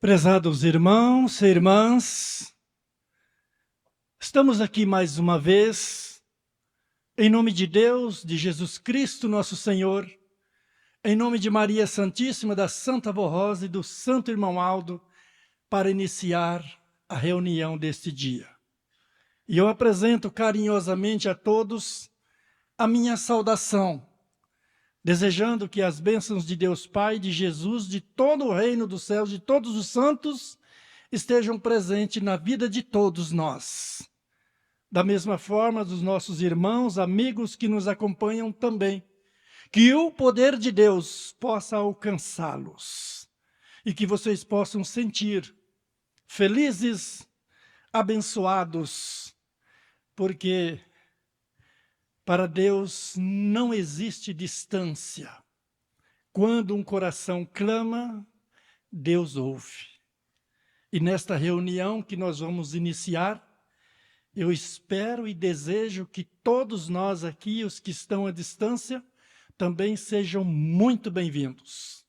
Prezados irmãos e irmãs, estamos aqui mais uma vez, em nome de Deus, de Jesus Cristo, nosso Senhor, em nome de Maria Santíssima, da Santa Avó Rosa e do Santo Irmão Aldo, para iniciar a reunião deste dia. E eu apresento carinhosamente a todos a minha saudação, desejando que as bênçãos de Deus Pai, de Jesus, de todo o reino dos céus, de todos os santos, estejam presentes na vida de todos nós. Da mesma forma, dos nossos irmãos, amigos que nos acompanham também. Que o poder de Deus possa alcançá-los e que vocês possam sentir felizes, abençoados, porque para Deus não existe distância. Quando um coração clama, Deus ouve. E nesta reunião que nós vamos iniciar, eu espero e desejo que todos nós aqui, os que estão à distância, também sejam muito bem-vindos.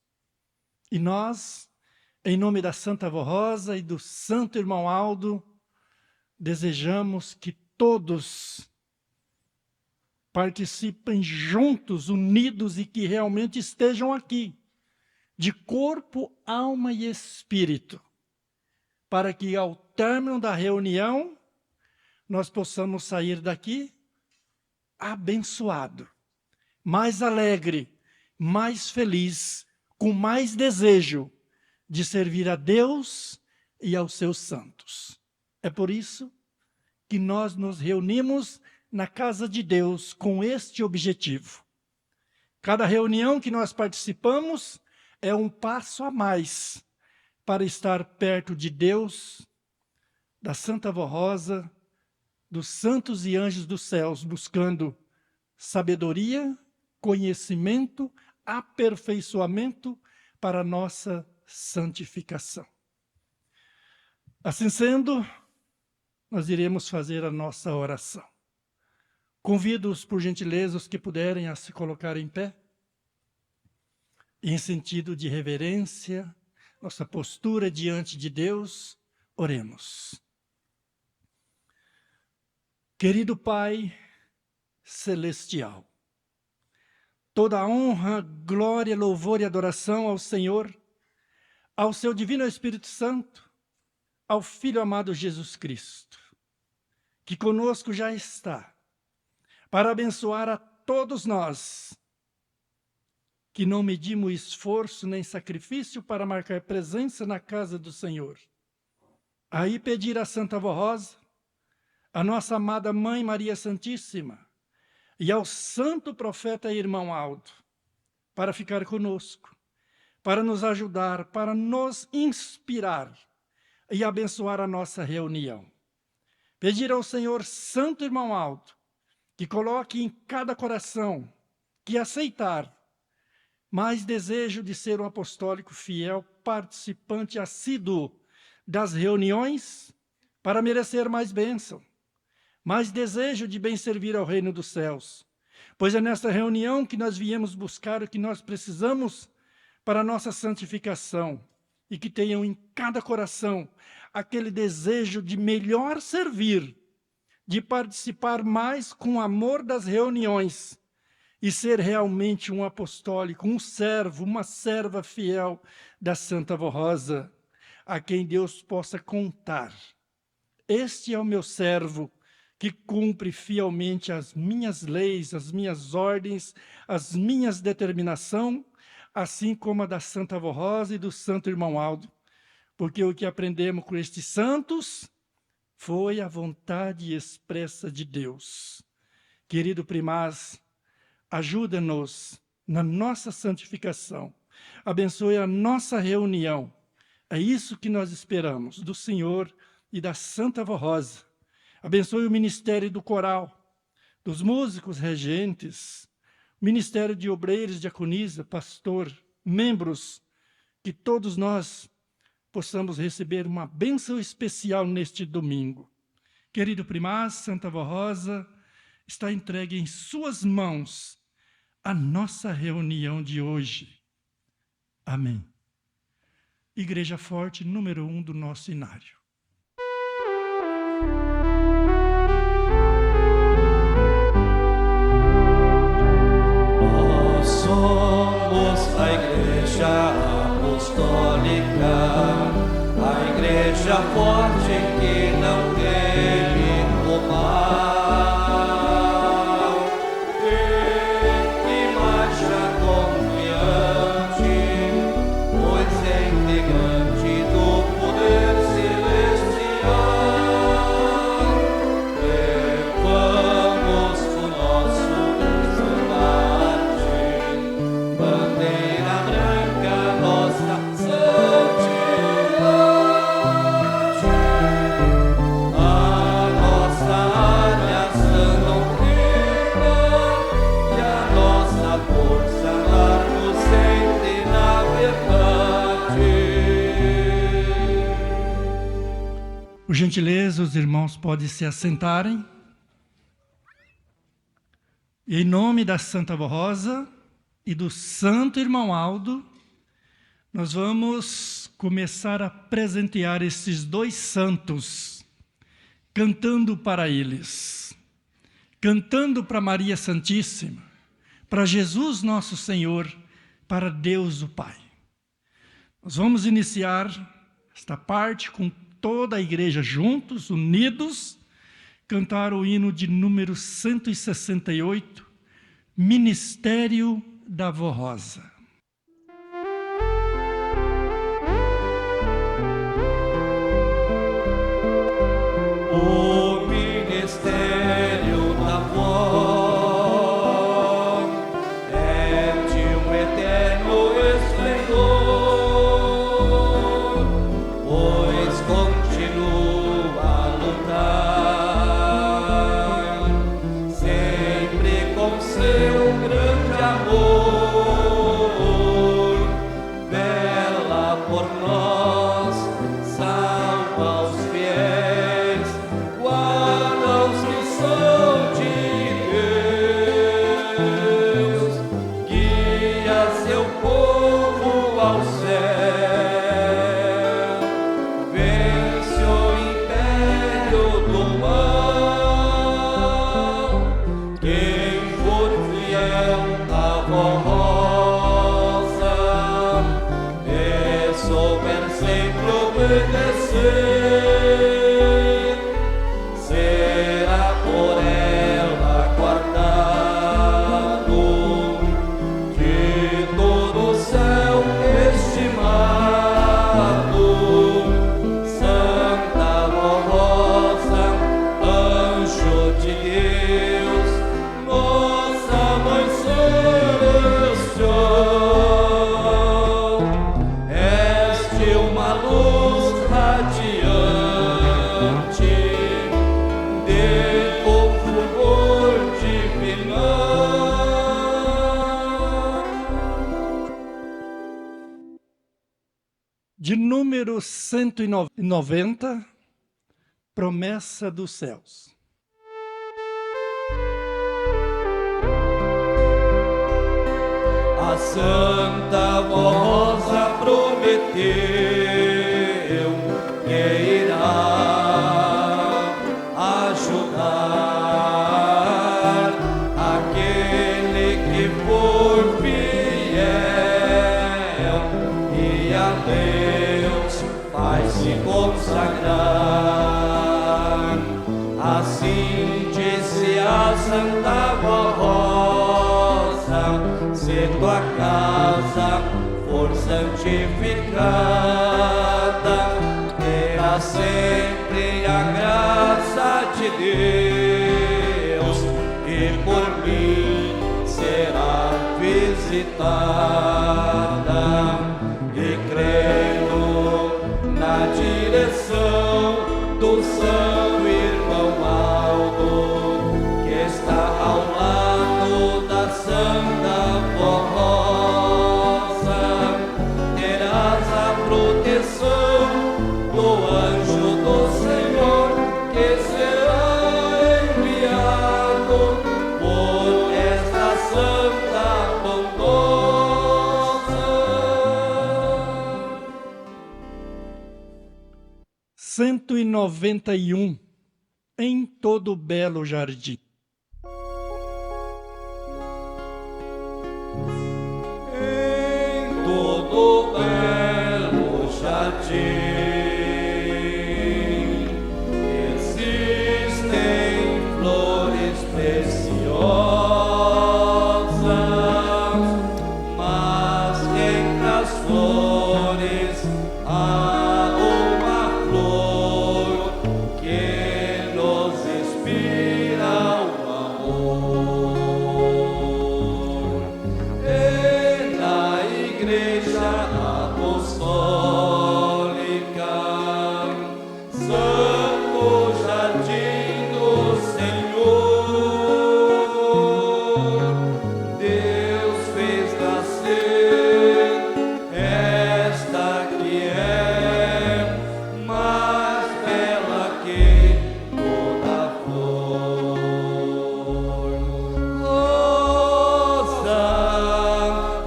E nós, em nome da Santa Avó Rosa e do Santo Irmão Aldo, desejamos que todos participem juntos, unidos e que realmente estejam aqui, de corpo, alma e espírito, para que ao término da reunião, nós possamos sair daqui abençoado, mais alegre, mais feliz, com mais desejo de servir a Deus e aos seus santos. É por isso que nós nos reunimos na casa de Deus com este objetivo. Cada reunião que nós participamos é um passo a mais para estar perto de Deus, da Santa Avó Rosa, dos santos e anjos dos céus, buscando sabedoria, conhecimento, aperfeiçoamento para a nossa santificação. Assim sendo, nós iremos fazer a nossa oração. Convido-os, por gentileza, os que puderem, a se colocar em pé, em sentido de reverência, nossa postura diante de Deus, oremos. Querido Pai celestial, toda a honra, glória, louvor e adoração ao Senhor, ao seu divino Espírito Santo, ao Filho amado Jesus Cristo, que conosco já está, para abençoar a todos nós, que não medimos esforço nem sacrifício para marcar presença na casa do Senhor. Aí pedir à Santa Avó Rosa, a nossa amada Mãe Maria Santíssima, e ao santo profeta Irmão Aldo, para ficar conosco, para nos ajudar, para nos inspirar e abençoar a nossa reunião. Pedir ao Senhor Santo Irmão Aldo, que coloque em cada coração que aceitar mais desejo de ser um apostólico fiel, participante assíduo das reuniões, para merecer mais bênção, mais desejo de bem servir ao reino dos céus. Pois é nesta reunião que nós viemos buscar o que nós precisamos para a nossa santificação, e que tenham em cada coração aquele desejo de melhor servir, de participar mais com amor das reuniões, e ser realmente um apostólico, um servo, uma serva fiel da Santa Avó Rosa, a quem Deus possa contar. Este é o meu servo, que cumpre fielmente as minhas leis, as minhas ordens, as minhas determinações, assim como a da Santa Avó Rosa e do Santo Irmão Aldo. Porque o que aprendemos com estes santos foi a vontade expressa de Deus. Querido primaz, ajuda-nos na nossa santificação, abençoe a nossa reunião. É isso que nós esperamos do Senhor e da Santa Avó Rosa. Abençoe o ministério do coral, dos músicos regentes, ministério de obreiros, diaconisa, pastor, membros, que todos nós possamos receber uma bênção especial neste domingo. Querido primaz, Santa Avó Rosa, está entregue em suas mãos a nossa reunião de hoje. Amém. Igreja Forte, número 1 do nosso inário. Nós somos a Igreja Apostólica, a Igreja Forte que não teme o mal, que marcha confiante, pois é integrante do poder celestial. Levamos o nosso estandarte, bandeira branca, nossa santidade. A nossa aliança doutrina e a nossa força dar-nos sempre na verdade. Por gentileza, os irmãos podem se assentarem. Em nome da Santa Vó Rosa e do Santo Irmão Aldo, nós vamos começar a presentear esses dois santos, cantando para eles, cantando para Maria Santíssima, para Jesus nosso Senhor, para Deus o Pai. Nós vamos iniciar esta parte com toda a igreja juntos, unidos, cantar o hino de número 168, Ministério da Vó Rosa. O ministério da vó é de um eterno esplendor, pois continua a lutar, sempre com seu grande amor, vela por nós, salva os fiéis, guarda os que são de Deus, guia seu povo ao céu, vence o império do mal. Quem for fiel à Vó Rosa e souber sempre obedecer, será por ela guardado de todo o céu estimado. Santa Vó Rosa, anjo de Deus, nossa Mãe Celestial, és-te uma luz radiante, de com fulgor divinal. De número 190, Promessa dos Céus. A Santa Vó Rosa prometeu que irá ajudar aquele que for fiel e a Deus vai se consagrar. Assim disse a Santa Vó Rosa: se tua casa for santificada, terá sempre a graça de Deus e por mim será visitada. E crendo na direção do São Irmão Aldo, que está ao lado da Santa Vó Rosa, terás a proteção do anjo do Senhor, que será enviado por esta santa bondosa. 91, em todo o belo jardim. Em todo belo jardim existem flores preciosas, mas entre as flores há uma flor que nos inspira o amor. E na Igreja Apostólica, Santo Jardim do Senhor, Deus fez nascer esta que é mais bela que toda flor. Rosa,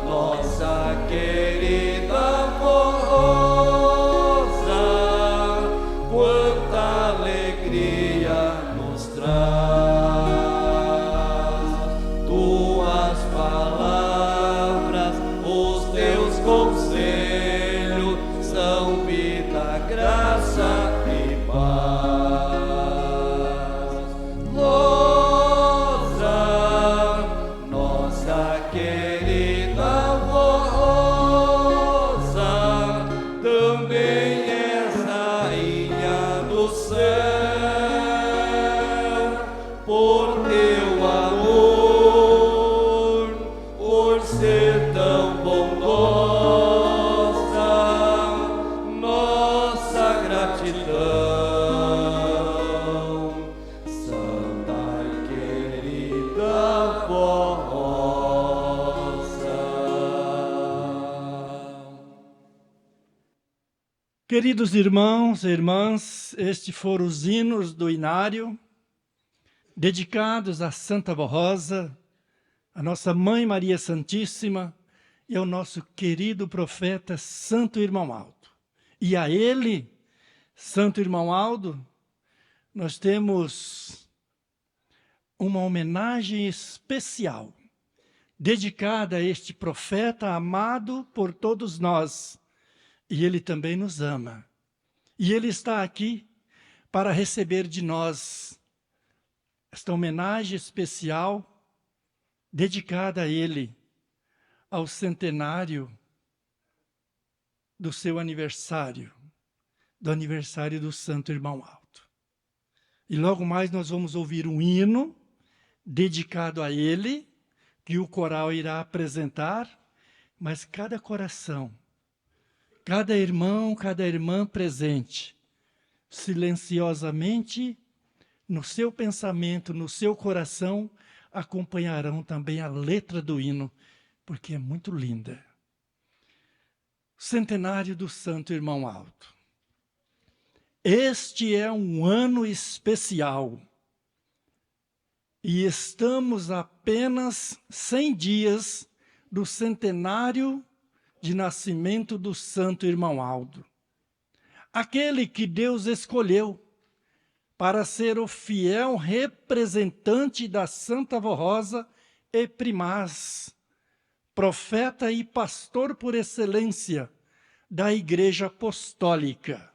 nossa querida Rosa, quanta alegria nos traz. Tuas palavras, os teus conselhos são vida, graça e paz. Rosa, nossa querida Rosa, também és rainha do céu, por teu amor, por ser tão bondosa, nossa gratidão, santa e querida Rosa. Queridos irmãos e irmãs, estes foram os hinos do Inário, dedicados a Santa Rosa, a nossa Mãe Maria Santíssima e ao nosso querido profeta Santo Irmão Aldo. E a ele, Santo Irmão Aldo, nós temos uma homenagem especial, dedicada a este profeta amado por todos nós. E ele também nos ama. E ele está aqui para receber de nós esta homenagem especial dedicada a ele, ao centenário do seu aniversário, do aniversário do Santo Irmão Aldo. E logo mais nós vamos ouvir um hino dedicado a ele, que o coral irá apresentar, mas cada coração, cada irmão, cada irmã presente, silenciosamente, no seu pensamento, no seu coração, acompanharão também a letra do hino, porque é muito linda. Centenário do Santo Irmão Aldo. Este é um ano especial e estamos a apenas 100 dias do centenário de nascimento do Santo Irmão Aldo. Aquele que Deus escolheu para ser o fiel representante da Santa Rosa e primaz, profeta e pastor por excelência da Igreja Apostólica,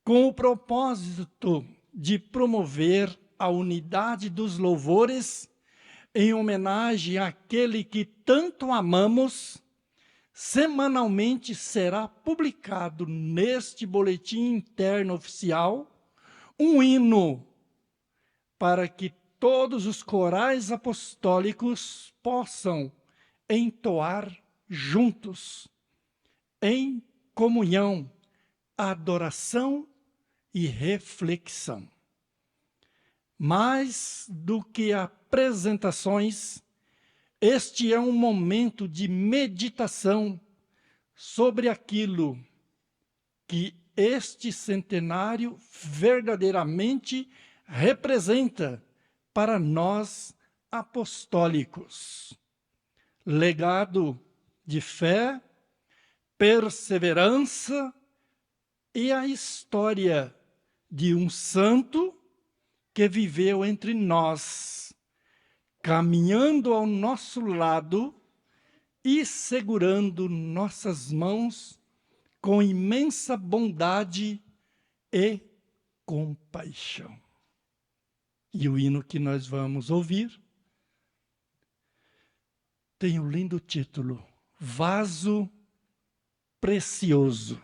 com o propósito de promover a unidade dos louvores em homenagem àquele que tanto amamos. Semanalmente será publicado neste boletim interno oficial um hino para que todos os corais apostólicos possam entoar juntos, em comunhão, adoração e reflexão. Mais do que apresentações, este é um momento de meditação sobre aquilo que este centenário verdadeiramente representa para nós apostólicos. Legado de fé, perseverança e a história de um santo que viveu entre nós, caminhando ao nosso lado e segurando nossas mãos com imensa bondade e compaixão. E o hino que nós vamos ouvir tem o lindo título, Vaso Precioso.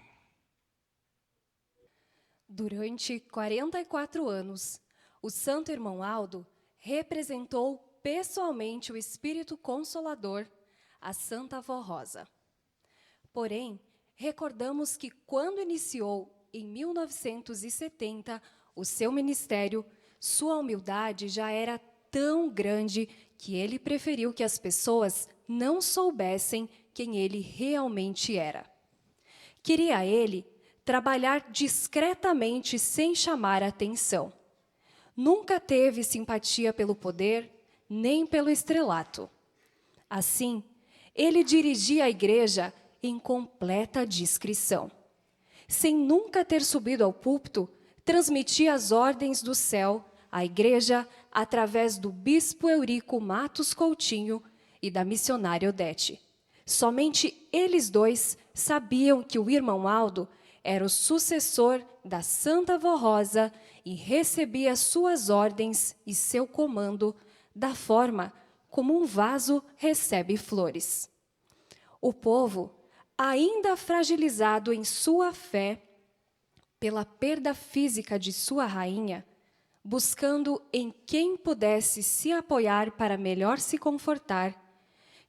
Durante 44 anos, o Santo Irmão Aldo representou pessoalmente o Espírito Consolador, a Santa Avó Rosa. Porém, recordamos que quando iniciou, em 1970, o seu ministério, sua humildade já era tão grande que ele preferiu que as pessoas não soubessem quem ele realmente era. Queria ele trabalhar discretamente sem chamar a atenção. Nunca teve simpatia pelo poder, nem pelo estrelato. Assim, ele dirigia a igreja em completa discrição. Sem nunca ter subido ao púlpito, transmitia as ordens do céu à igreja através do bispo Eurico Matos Coutinho e da missionária Odete. Somente eles dois sabiam que o irmão Aldo era o sucessor da Santa Avó Rosa e recebia suas ordens e seu comando da forma como um vaso recebe flores. O povo, ainda fragilizado em sua fé pela perda física de sua rainha, buscando em quem pudesse se apoiar para melhor se confortar,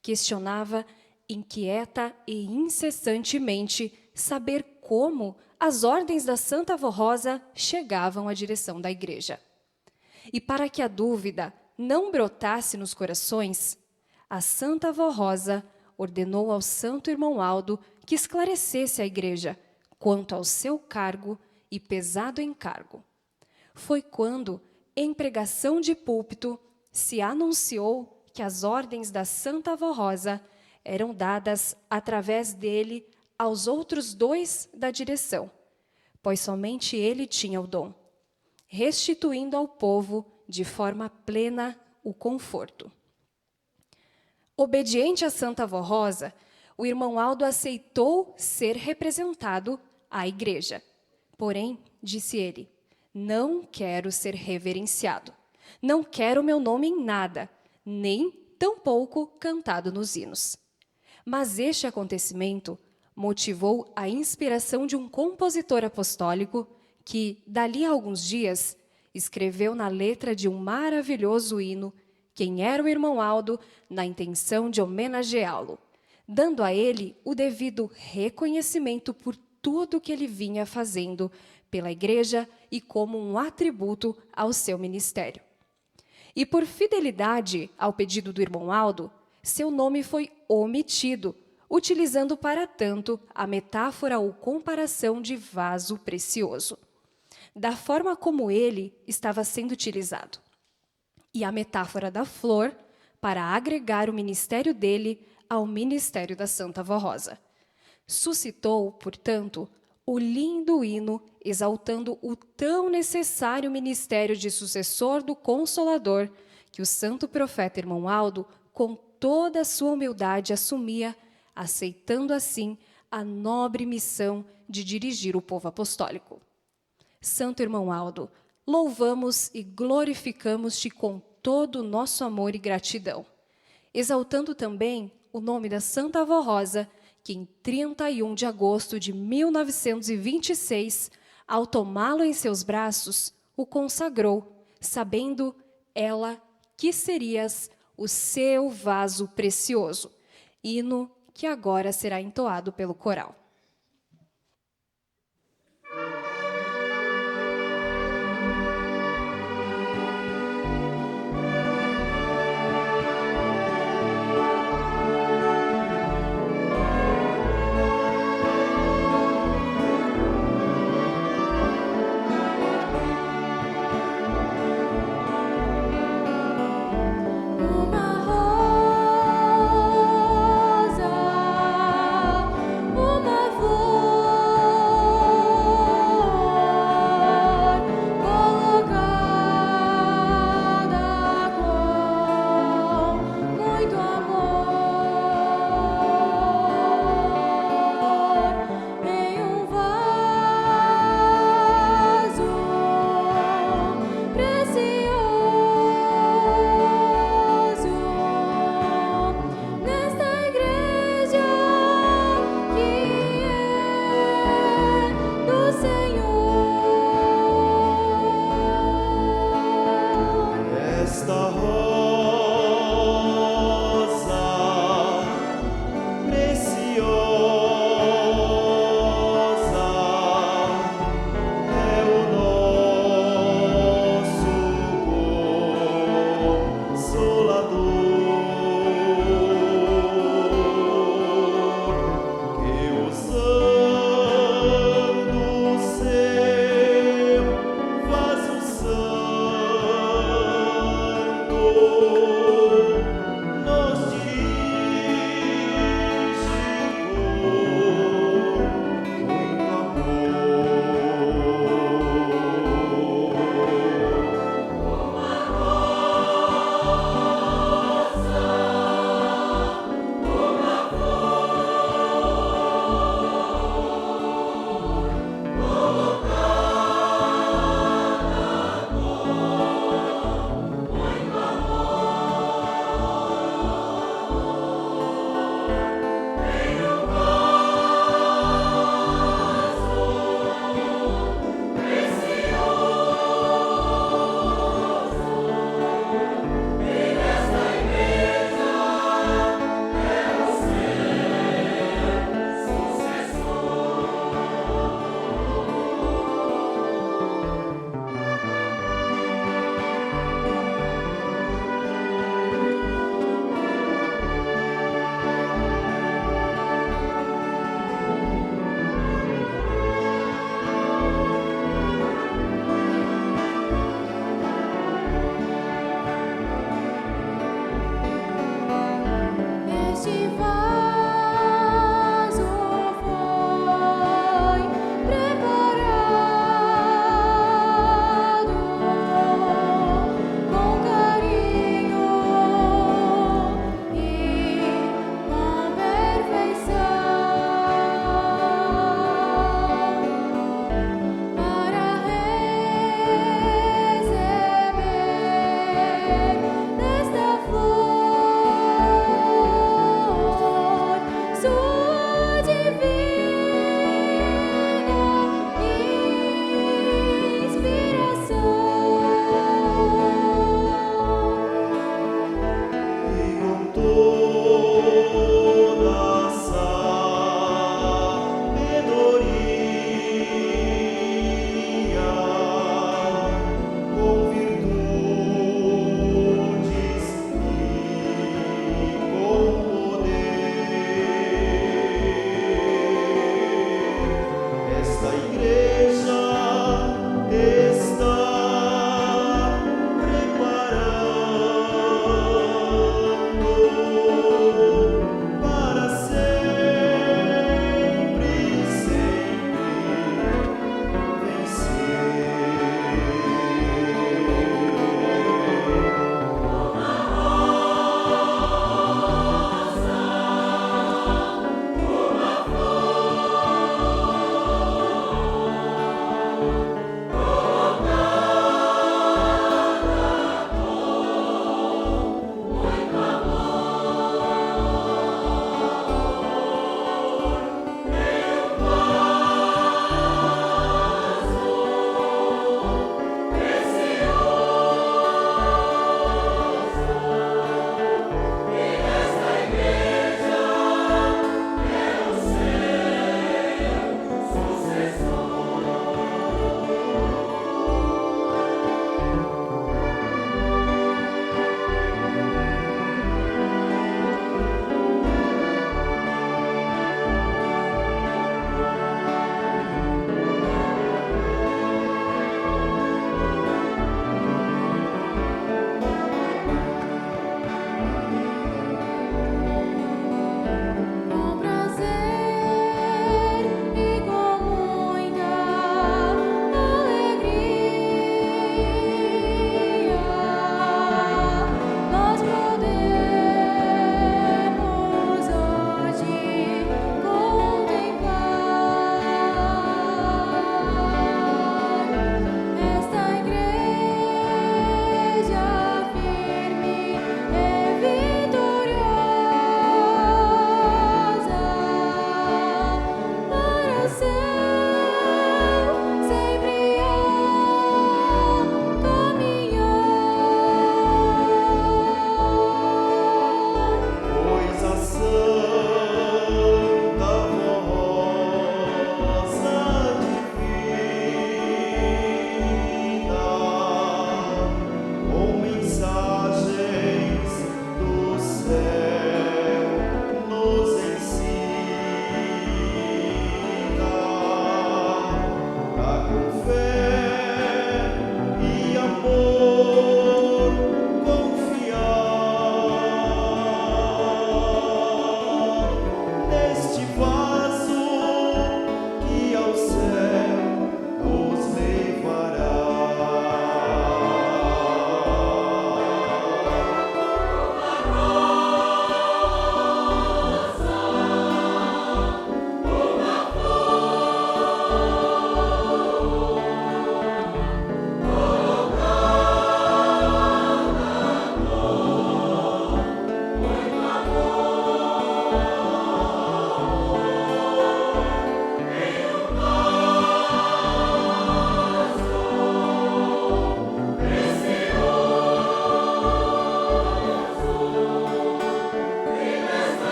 questionava inquieta e incessantemente saber como as ordens da Santa Avó Rosa chegavam à direção da igreja. E para que a dúvida não brotasse nos corações, a Santa Avó Rosa ordenou ao Santo Irmão Aldo que esclarecesse a igreja quanto ao seu cargo e pesado encargo. Foi quando, em pregação de púlpito, se anunciou que as ordens da Santa Avó Rosa eram dadas através dele aos outros dois da direção, pois somente ele tinha o dom, restituindo ao povo de forma plena o conforto. Obediente à Santa Avó Rosa, o irmão Aldo aceitou ser representado à igreja. Porém, disse ele, não quero ser reverenciado. Não quero meu nome em nada, nem tampouco cantado nos hinos. Mas este acontecimento motivou a inspiração de um compositor apostólico que, dali a alguns dias, escreveu na letra de um maravilhoso hino quem era o irmão Aldo, na intenção de homenageá-lo, dando a ele o devido reconhecimento por tudo que ele vinha fazendo pela igreja e como um atributo ao seu ministério. E por fidelidade ao pedido do irmão Aldo, seu nome foi omitido, utilizando para tanto a metáfora ou comparação de vaso precioso, da forma como ele estava sendo utilizado, e a metáfora da flor para agregar o ministério dele ao ministério da Santa Avó Rosa. Suscitou, portanto, o lindo hino exaltando o tão necessário ministério de sucessor do Consolador que o santo profeta irmão Aldo, com toda a sua humildade, assumia, aceitando assim a nobre missão de dirigir o povo apostólico. Santo irmão Aldo, louvamos e glorificamos-te com todo o nosso amor e gratidão, exaltando também o nome da Santa Avó Rosa, que em 31 de agosto de 1926, ao tomá-lo em seus braços, o consagrou, sabendo ela que serias o seu vaso precioso, hino que agora será entoado pelo coral. Uma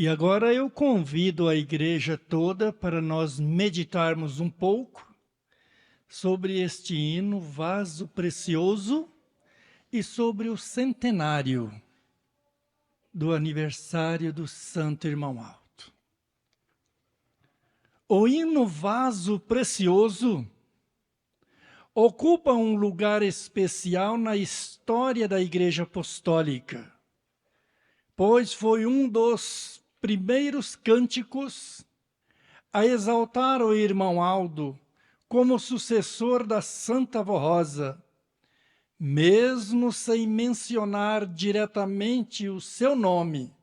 E agora eu convido a igreja toda para nós meditarmos um pouco sobre este hino, Vaso Precioso, e sobre o centenário do aniversário do Santo Irmão Aldo. O hino Vaso Precioso ocupa um lugar especial na história da Igreja Apostólica, pois foi um dos primeiros cânticos a exaltar o irmão Aldo como sucessor da Santa Avó Rosa, mesmo sem mencionar diretamente o seu nome.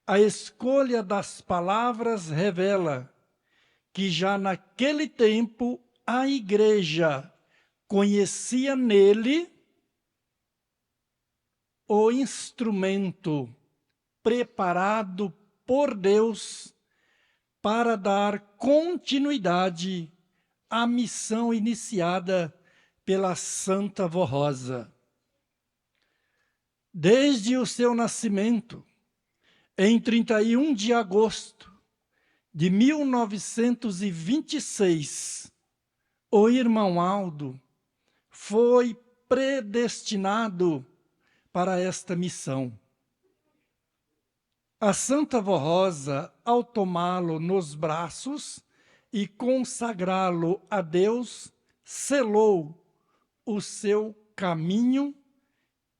A escolha das palavras revela que já naquele tempo a Igreja conhecia nele o instrumento preparado por Deus para dar continuidade à missão iniciada pela Santa Avó Rosa. Desde o seu nascimento, em 31 de agosto de 1926, o irmão Aldo foi predestinado para esta missão. A Santa Avó Rosa, ao tomá-lo nos braços e consagrá-lo a Deus, selou o seu caminho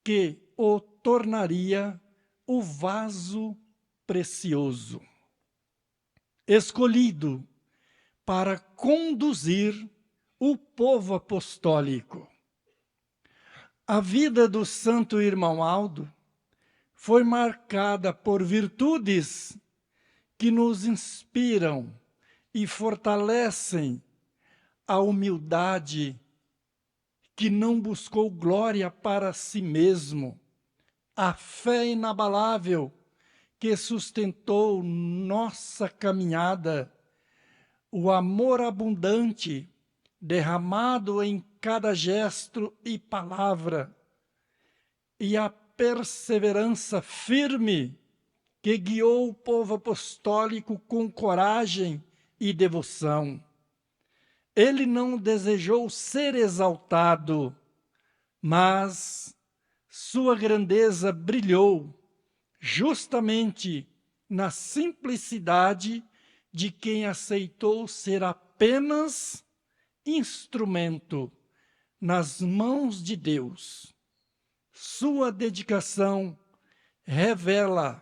que o tornaria o vaso precioso, escolhido para conduzir o povo apostólico. A vida do Santo Irmão Aldo foi marcada por virtudes que nos inspiram e fortalecem a humildade, que não buscou glória para si mesmo, a fé inabalável que sustentou nossa caminhada, o amor abundante derramado em cada gesto e palavra, e a perseverança firme que guiou o povo apostólico com coragem e devoção. Ele não desejou ser exaltado, mas sua grandeza brilhou justamente na simplicidade de quem aceitou ser apenas instrumento nas mãos de Deus. Sua dedicação revela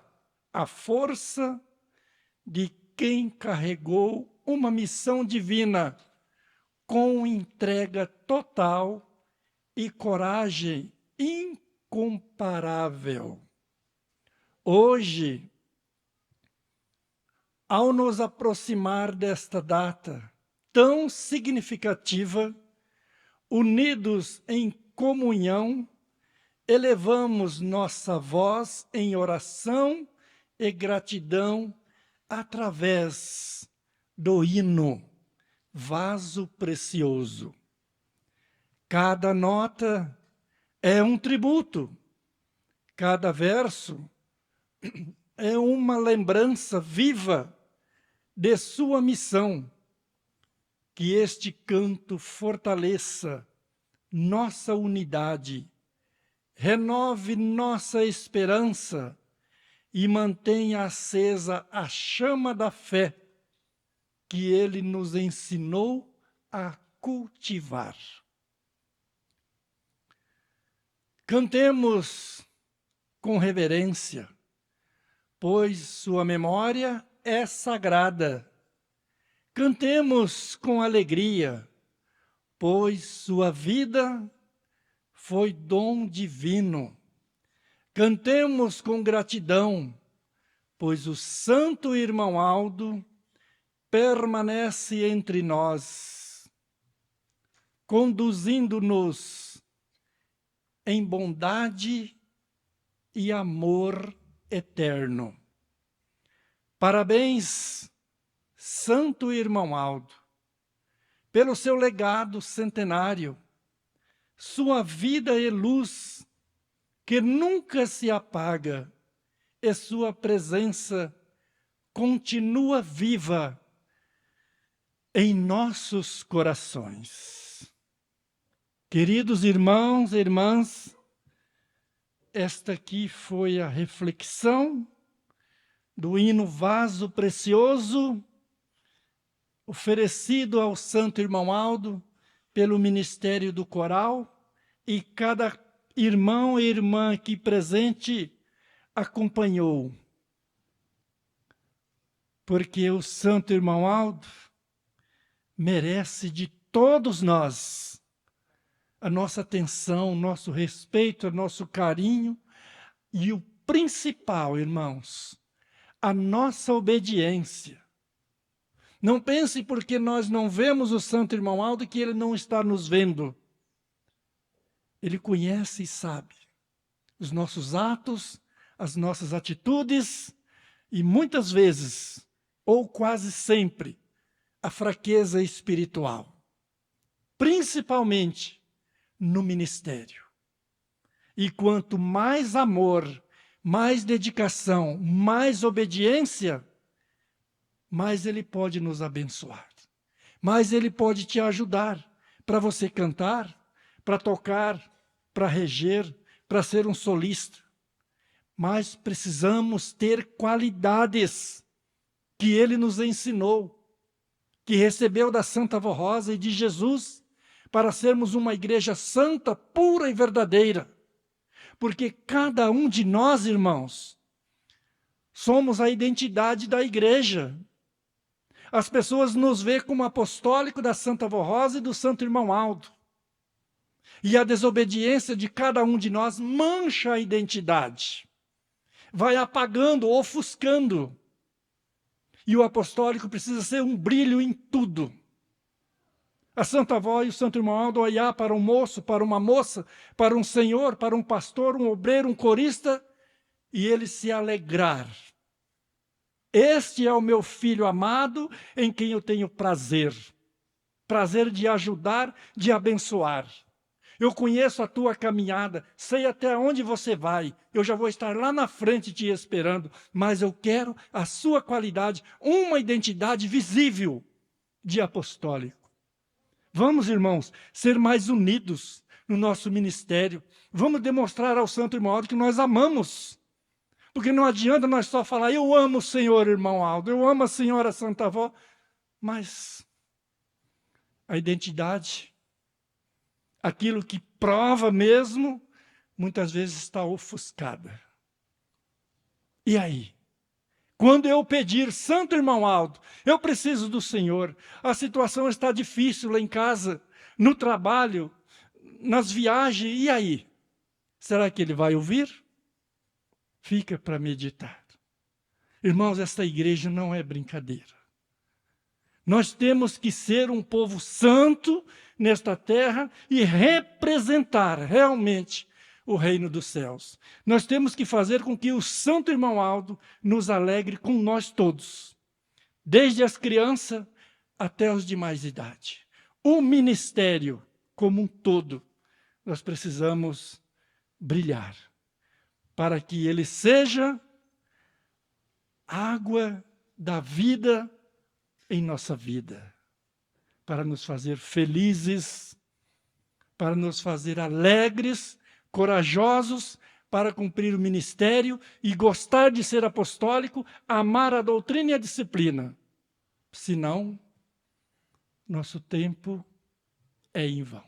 a força de quem carregou uma missão divina com entrega total e coragem incomparável. Hoje, ao nos aproximar desta data tão significativa, unidos em comunhão, elevamos nossa voz em oração e gratidão através do hino Vaso Precioso. Cada nota é um tributo, cada verso é uma lembrança viva de sua missão. Que este canto fortaleça nossa unidade, renove nossa esperança e mantenha acesa a chama da fé que ele nos ensinou a cultivar. Cantemos com reverência, pois sua memória é sagrada. Cantemos com alegria, pois sua vida foi dom divino. Cantemos com gratidão, pois o Santo Irmão Aldo permanece entre nós, conduzindo-nos em bondade e amor eterno. Parabéns, Santo Irmão Aldo, pelo seu legado centenário, sua vida e luz que nunca se apaga, e sua presença continua viva em nossos corações. Queridos irmãos e irmãs, esta aqui foi a reflexão do hino Vaso Precioso, oferecido ao Santo Irmão Aldo pelo Ministério do Coral, e cada irmão e irmã aqui presente acompanhou. Porque o Santo Irmão Aldo merece de todos nós a nossa atenção, o nosso respeito, o nosso carinho e o principal, irmãos, a nossa obediência. Não pense porque nós não vemos o Santo Irmão Aldo que ele não está nos vendo. Ele conhece e sabe os nossos atos, as nossas atitudes e muitas vezes, ou quase sempre, a fraqueza espiritual. Principalmente no ministério. E quanto mais amor, mais dedicação, mais obediência, mais Ele pode nos abençoar. Mais Ele pode te ajudar para você cantar, para tocar, para reger, para ser um solista. Mas precisamos ter qualidades que Ele nos ensinou, que recebeu da Santa Avó Rosa e de Jesus, para sermos uma igreja santa, pura e verdadeira. Porque cada um de nós, irmãos, somos a identidade da igreja. As pessoas nos veem como apostólico da Santa Avó Rosa e do Santo Irmão Aldo. E a desobediência de cada um de nós mancha a identidade. Vai apagando, ofuscando. E o apostólico precisa ser um brilho em tudo. A Santa Avó e o Santo Irmão Aldo olhar para um moço, para uma moça, para um senhor, para um pastor, um obreiro, um corista, e ele se alegrar. Este é o meu filho amado, em quem eu tenho prazer. Prazer de ajudar, de abençoar. Eu conheço a tua caminhada, sei até onde você vai. Eu já vou estar lá na frente te esperando, mas eu quero a sua qualidade, uma identidade visível de apostólico. Vamos, irmãos, ser mais unidos no nosso ministério. Vamos demonstrar ao Santo Irmão Aldo que nós amamos. Porque não adianta nós só falar, eu amo o Senhor, Irmão Aldo, eu amo a Senhora Santa Avó, mas a identidade, aquilo que prova mesmo, muitas vezes está ofuscada. E aí? Quando eu pedir, Santo Irmão Aldo, eu preciso do Senhor, a situação está difícil lá em casa, no trabalho, nas viagens, e aí? Será que ele vai ouvir? Fica para meditar. Irmãos, esta igreja não é brincadeira. Nós temos que ser um povo santo nesta terra e representar realmente o reino dos céus. Nós temos que fazer com que o Santo Irmão Aldo nos alegre com nós todos, desde as crianças até os de mais idade. O ministério como um todo, nós precisamos brilhar, para que ele seja água da vida em nossa vida, para nos fazer felizes, para nos fazer alegres, corajosos, para cumprir o ministério e gostar de ser apostólico, amar a doutrina e a disciplina. Senão, nosso tempo é em vão.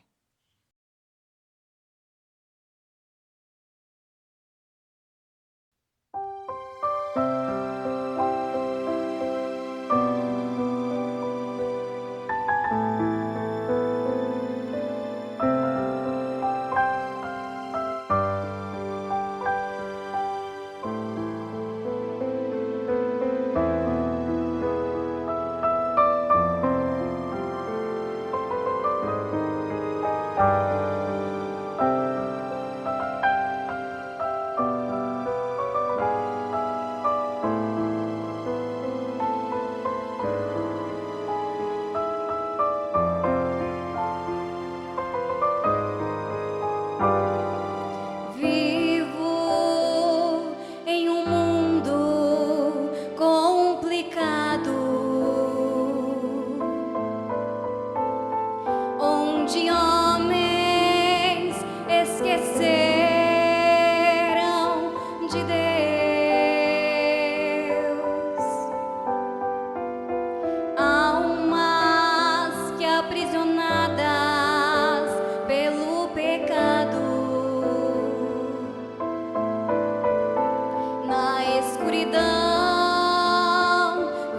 escuridão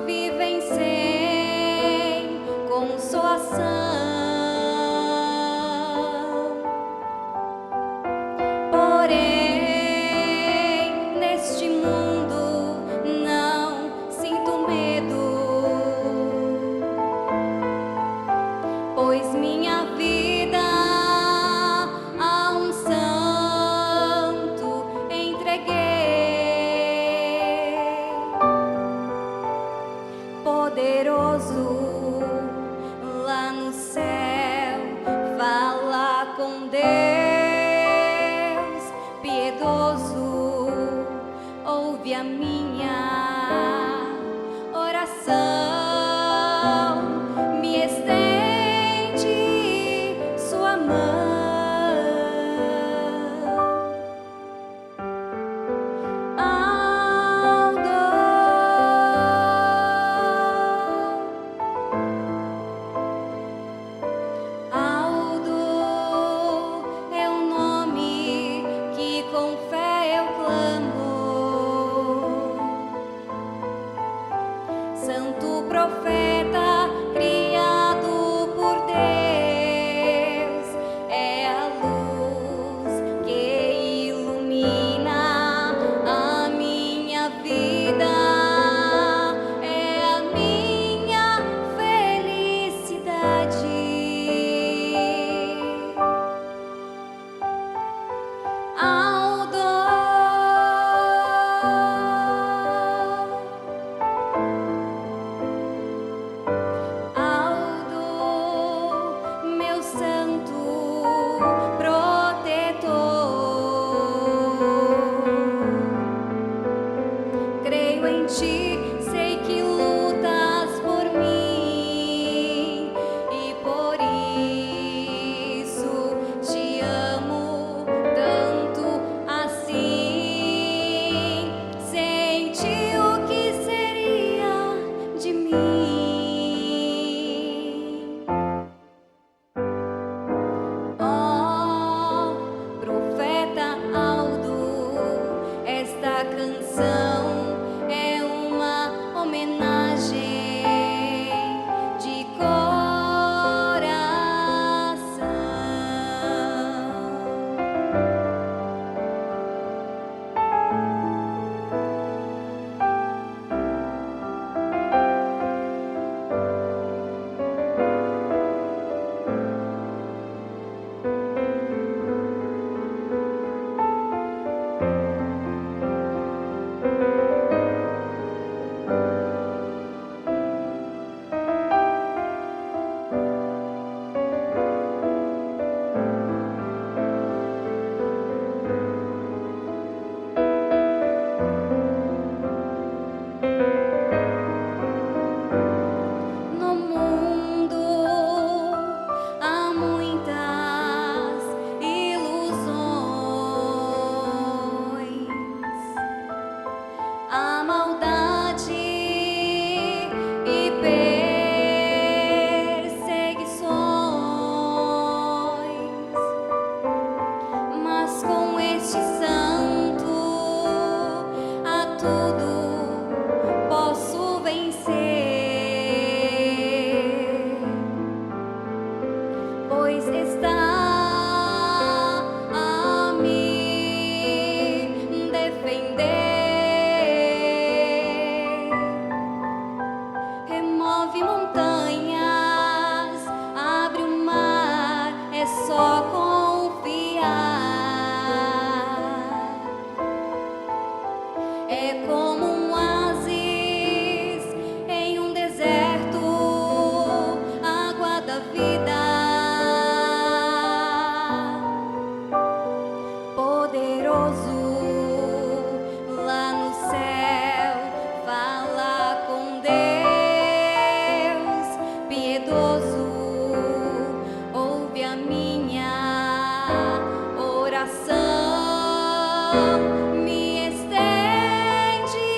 vivem sem consolação. Porém, neste mundo não sinto medo, pois minha vida a um santo entreguei, poderoso lá no céu, fala com Deus, piedoso, ouve a minha oração, me estende sua mão. Aldo é o nome que com fé eu clamo. Santo profeta criado por Deus, é a luz que ilumina a minha vida, é a minha felicidade. Aldo, meu santo protetor, creio em ti, sei que lutas por mim e por isso te amo tanto assim. Sem ti, o que seria de mim? Ó profeta Aldo, esta canção é uma homenagem de coração. No mundo há muitas ilusões, há maldade e perseguições, mas com este santo a tudo posso vencer, pois está a me defender. Remove montanhas, abre o mar, é só confiar. É como um oásis em um deserto, água da vida. Poderoso lá no céu, fala com Deus, piedoso, ouve a minha oração, me estende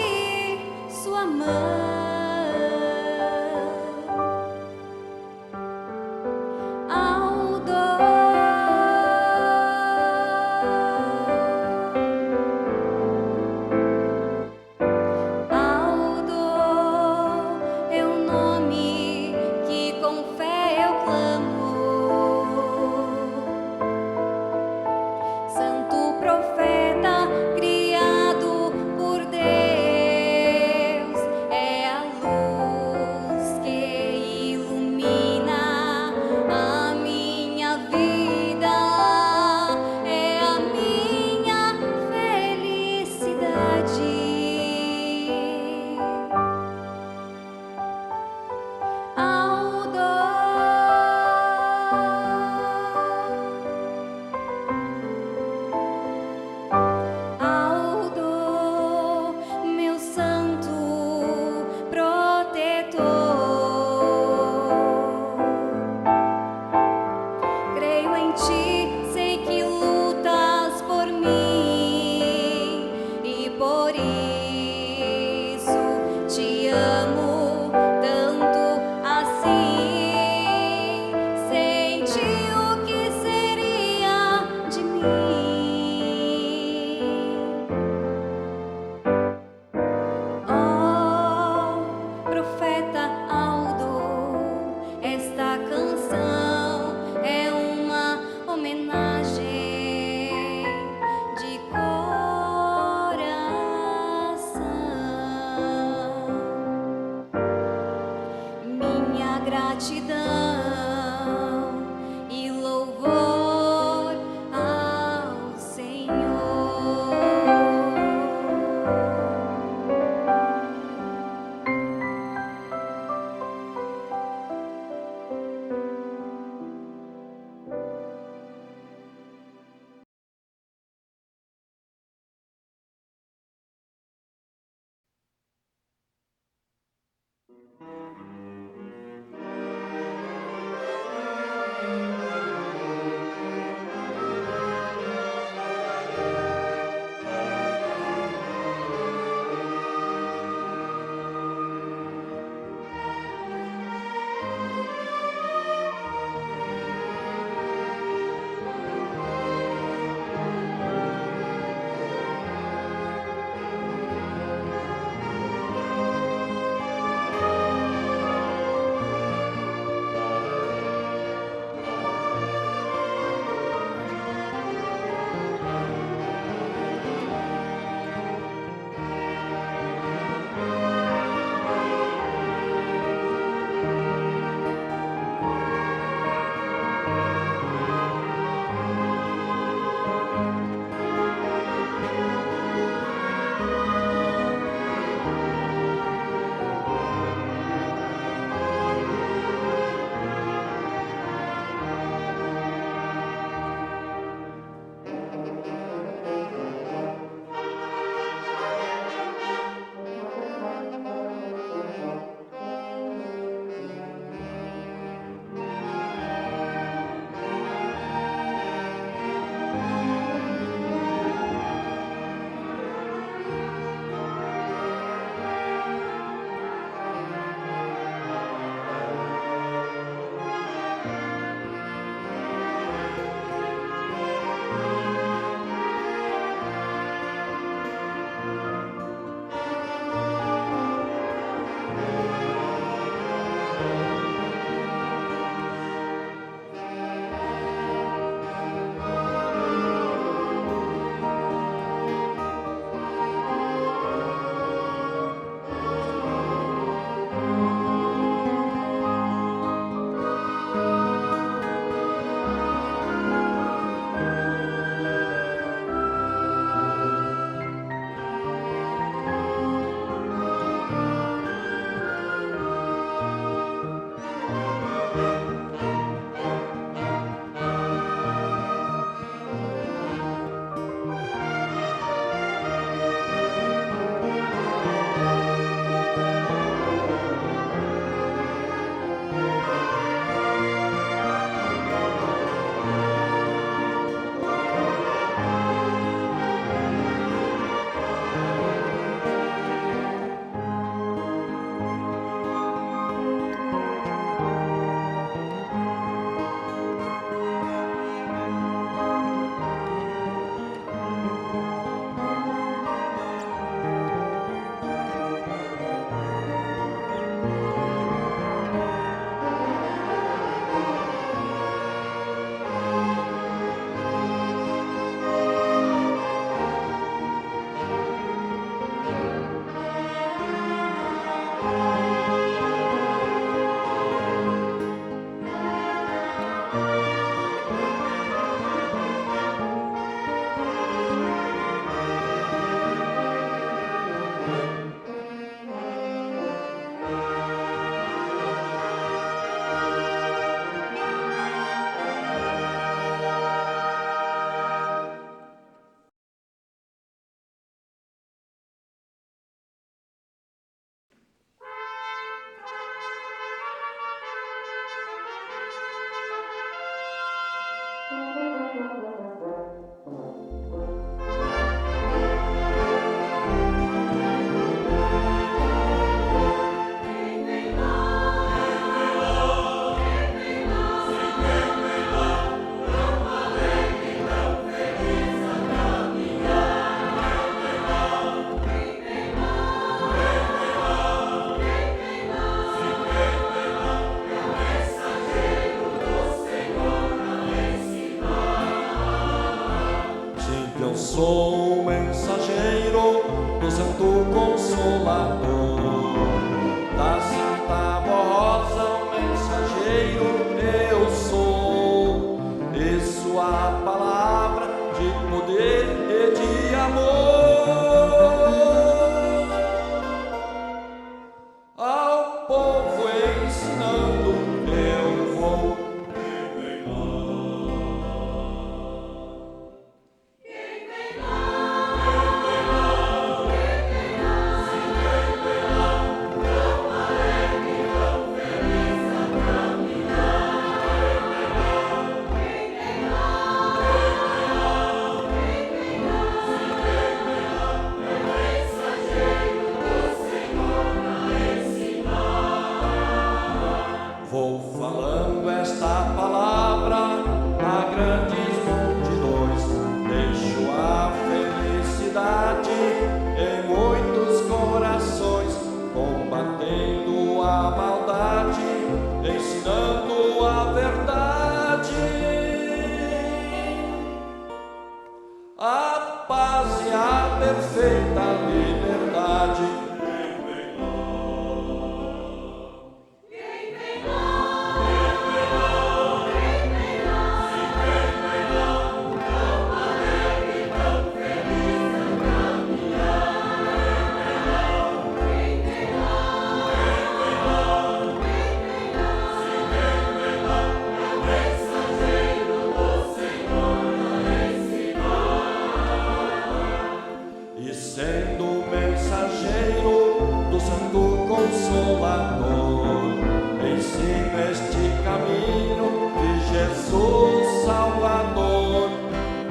mensageiro do Santo Consolador, ensina este caminho de Jesus Salvador,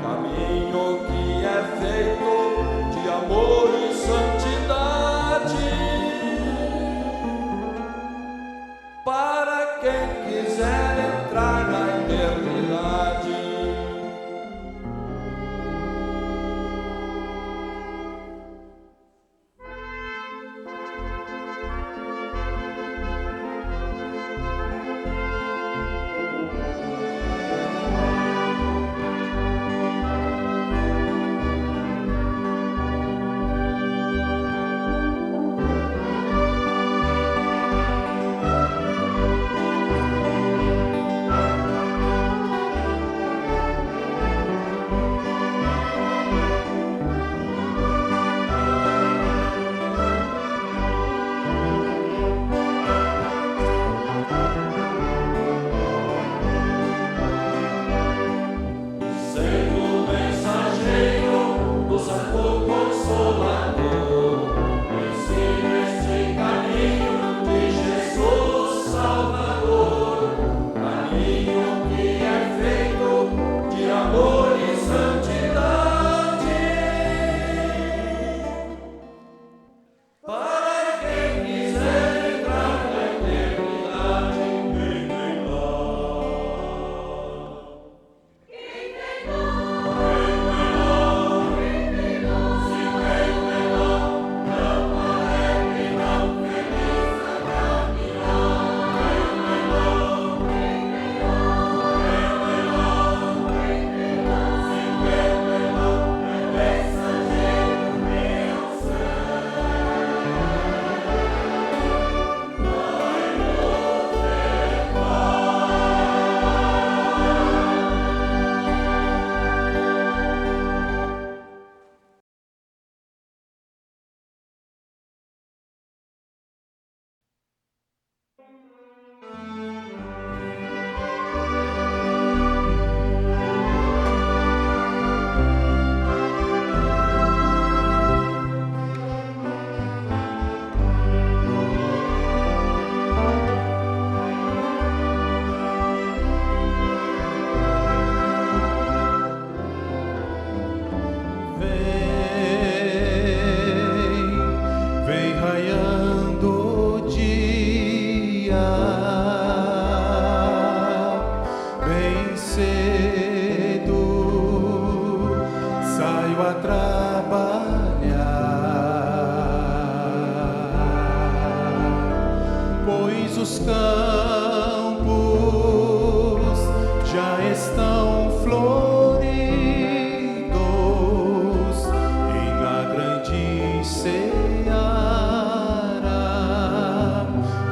caminho que é feito de amor e santidade, para quem quiser entrar na eternidade. Os campos já estão floridos e na grande seara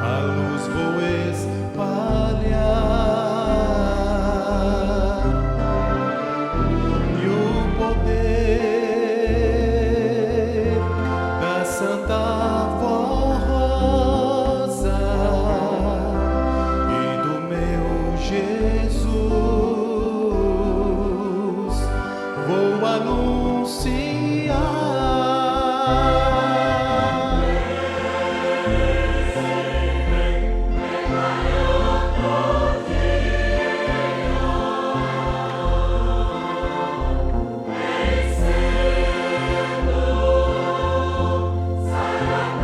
a luz vou espalhar e o poder da Santa vou anunciar. Sai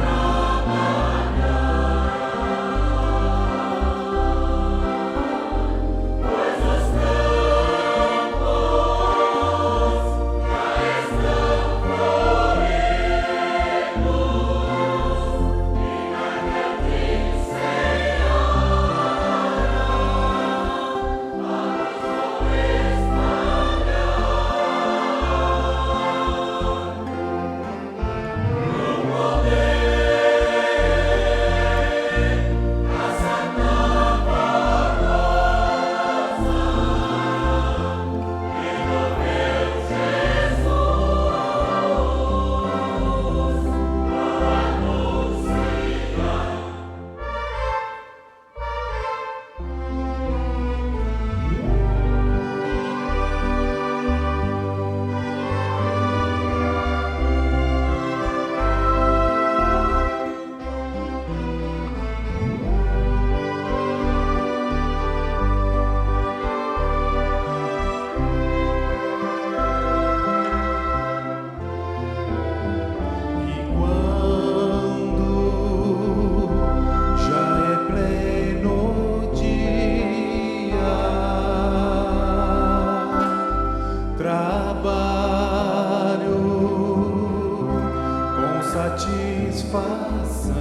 satisfação.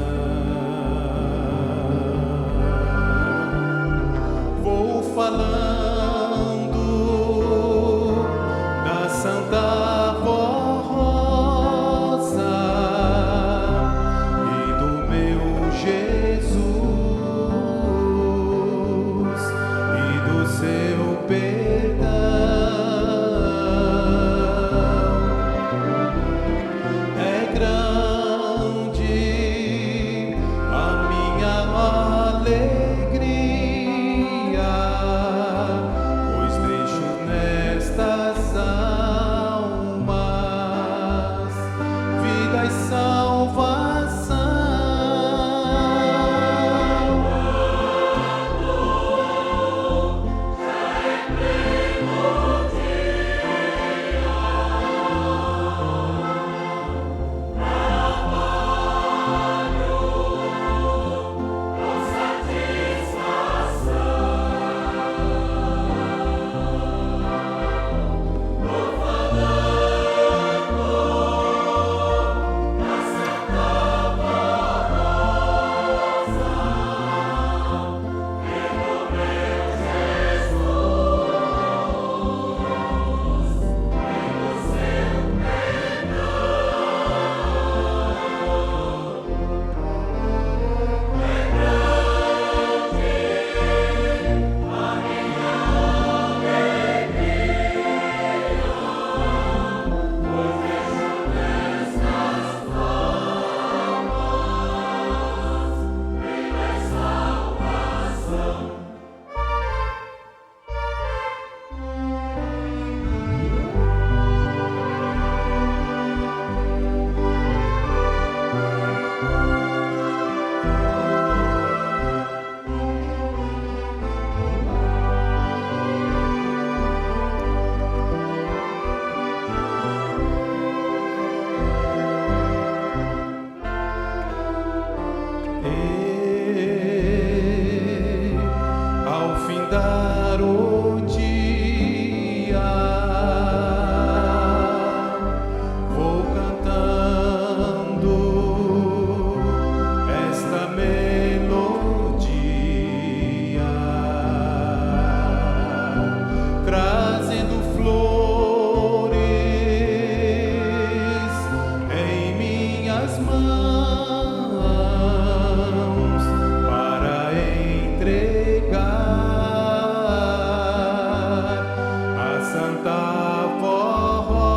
Vou falando da Santa Voz Rosa e do meu Jesus e do seu perdão. É grande a minha alegria, pois deixo nestas almas vida e salvação. Ao findar o dia, vou cantando esta melodia, trazendo flores em minhas mãos para entregar a Santa Voz Rosa.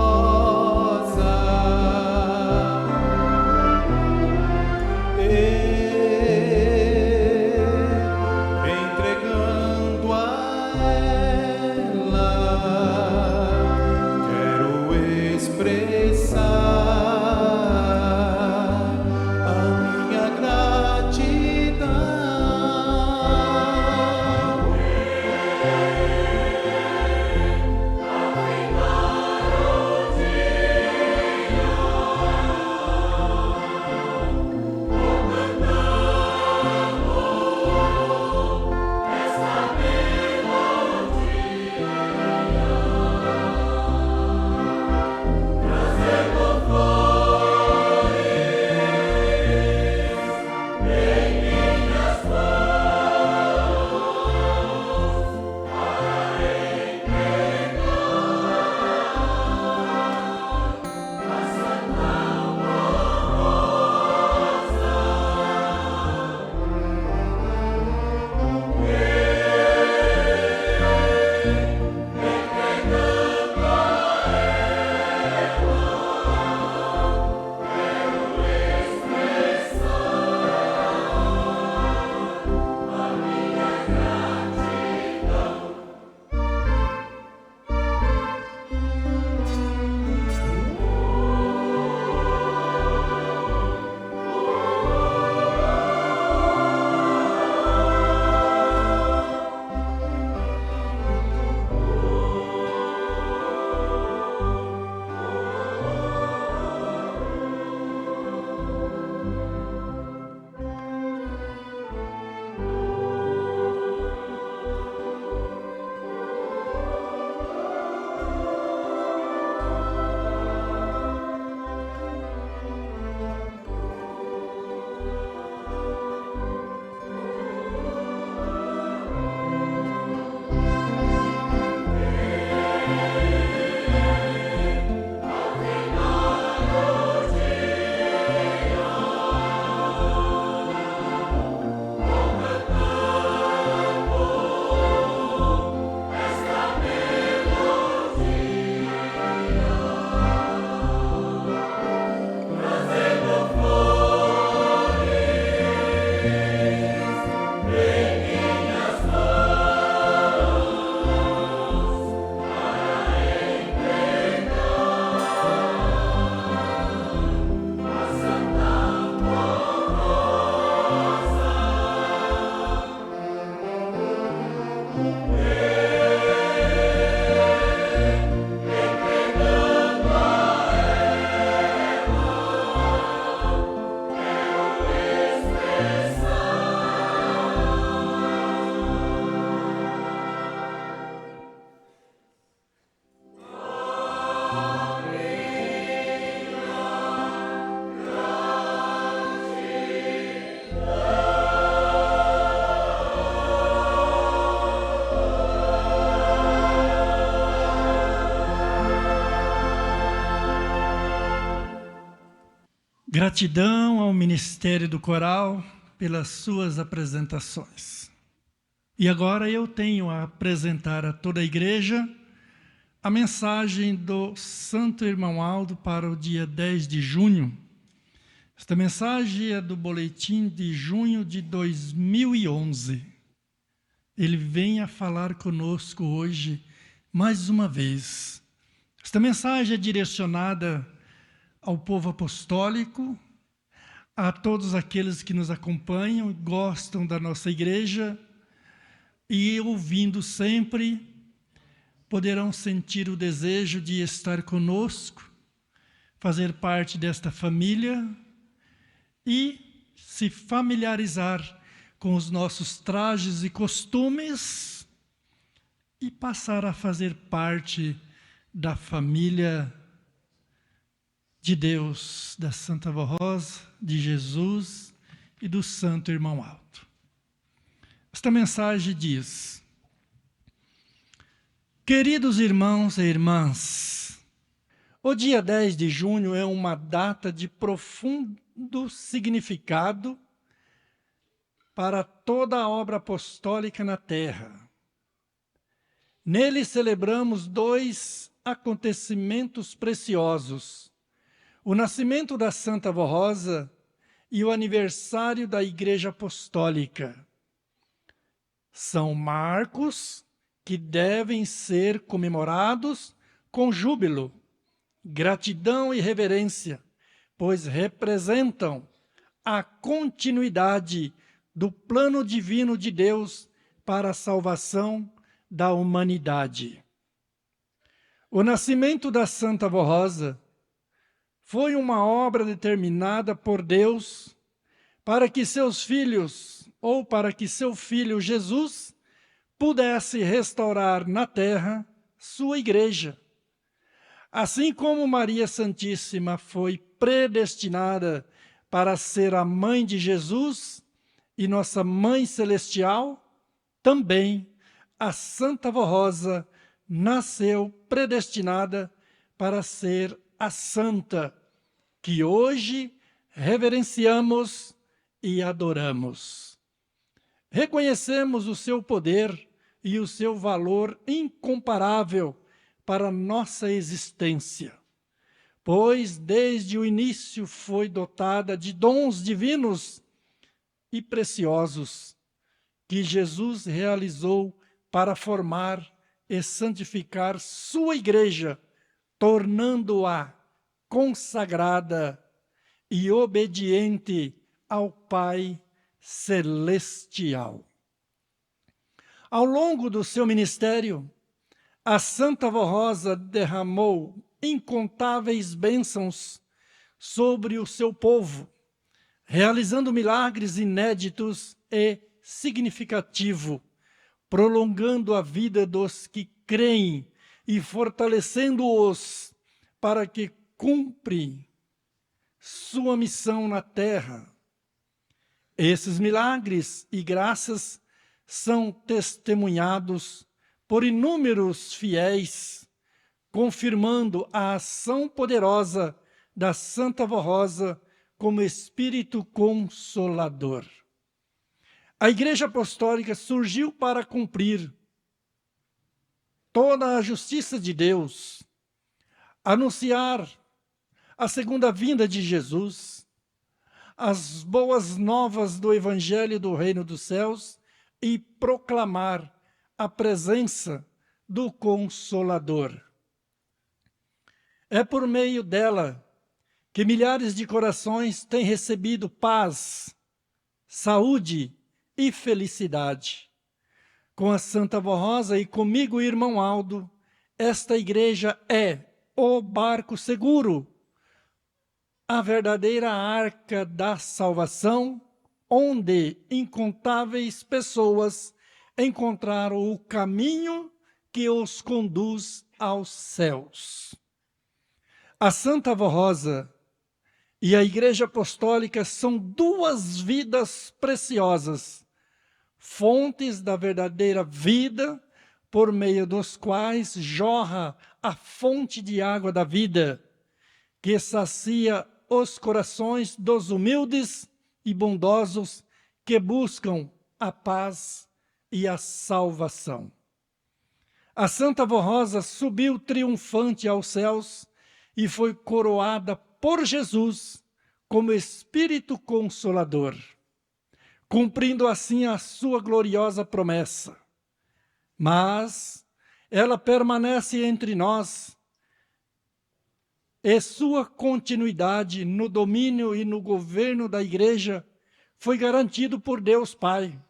Entregando a ela, quero expressar a Gratidão ao Ministério do Coral pelas suas apresentações. E agora eu tenho a apresentar a toda a igreja a mensagem do Santo Irmão Aldo para o dia 10 de junho. Esta mensagem é do boletim de junho de 2011. Ele vem a falar conosco hoje, mais uma vez. Esta mensagem é direcionada ao povo apostólico, a todos aqueles que nos acompanham e gostam da nossa igreja, e ouvindo sempre, poderão sentir o desejo de estar conosco, fazer parte desta família e se familiarizar com os nossos trajes e costumes e passar a fazer parte da família de Deus, da Santa Avó Rosa, de Jesus e do Santo Irmão Aldo. Esta mensagem diz: queridos irmãos e irmãs, o dia 10 de junho é uma data de profundo significado para toda a obra apostólica na terra. Nele celebramos dois acontecimentos preciosos: o nascimento da Santa Avó Rosa e o aniversário da Igreja Apostólica. São marcos que devem ser comemorados com júbilo, gratidão e reverência, pois representam a continuidade do plano divino de Deus para a salvação da humanidade. O nascimento da Santa Avó Rosa foi uma obra determinada por Deus para que seus filhos, ou para que seu filho Jesus, pudesse restaurar na terra sua igreja. Assim como Maria Santíssima foi predestinada para ser a mãe de Jesus e nossa Mãe Celestial, também a Santa Avó Rosa nasceu predestinada para ser a Santa, que hoje reverenciamos e adoramos. Reconhecemos o seu poder e o seu valor incomparável para a nossa existência, pois desde o início foi dotada de dons divinos e preciosos que Jesus realizou para formar e santificar sua igreja, tornando-a consagrada e obediente ao Pai Celestial. Ao longo do seu ministério, a Santa Avó Rosa derramou incontáveis bênçãos sobre o seu povo, realizando milagres inéditos e significativos, prolongando a vida dos que creem e fortalecendo-os para que cumprem sua missão na terra. Esses milagres e graças são testemunhados por inúmeros fiéis, confirmando a ação poderosa da Santa Avó Rosa como Espírito Consolador. A Igreja Apostólica surgiu para cumprir toda a justiça de Deus, anunciar a segunda vinda de Jesus, as boas novas do Evangelho do Reino dos Céus e proclamar a presença do Consolador. É por meio dela que milhares de corações têm recebido paz, saúde e felicidade. Com a Santa Avó Rosa e comigo, irmão Aldo, esta igreja é o barco seguro, a verdadeira arca da salvação, onde incontáveis pessoas encontraram o caminho que os conduz aos céus. A Santa Avó Rosa e a Igreja Apostólica são duas vidas preciosas, fontes da verdadeira vida, por meio dos quais jorra a fonte de água da vida, que sacia os corações dos humildes e bondosos que buscam a paz e a salvação. A Santa Vó Rosa subiu triunfante aos céus e foi coroada por Jesus como Espírito Consolador, cumprindo assim a sua gloriosa promessa. Mas ela permanece entre nós, e sua continuidade no domínio e no governo da Igreja foi garantido por Deus Pai,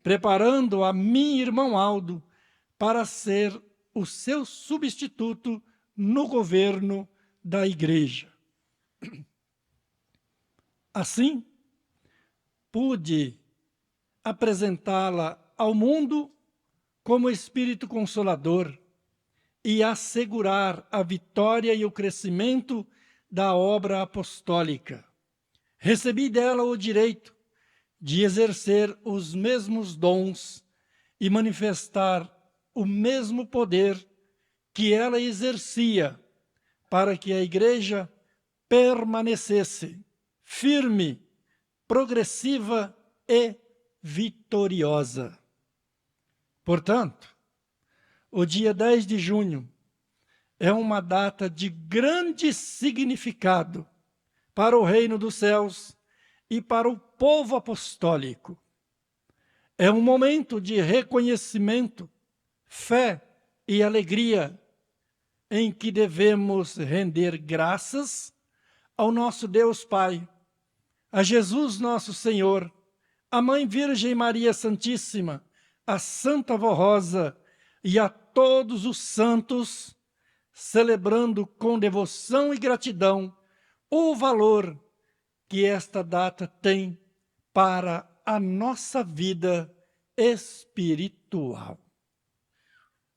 preparando a mim, irmão Aldo, para ser o seu substituto no governo da Igreja. Assim, pude apresentá-la ao mundo como Espírito Consolador e assegurar a vitória e o crescimento da obra apostólica. Recebi dela o direito de exercer os mesmos dons e manifestar o mesmo poder que ela exercia para que a Igreja permanecesse firme, progressiva e vitoriosa. Portanto, o dia 10 de junho é uma data de grande significado para o reino dos céus e para o povo apostólico. É um momento de reconhecimento, fé e alegria em que devemos render graças ao nosso Deus Pai, a Jesus nosso Senhor, a Mãe Virgem Maria Santíssima, a Santa Vó Rosa e a todos os santos, celebrando com devoção e gratidão o valor que esta data tem para a nossa vida espiritual.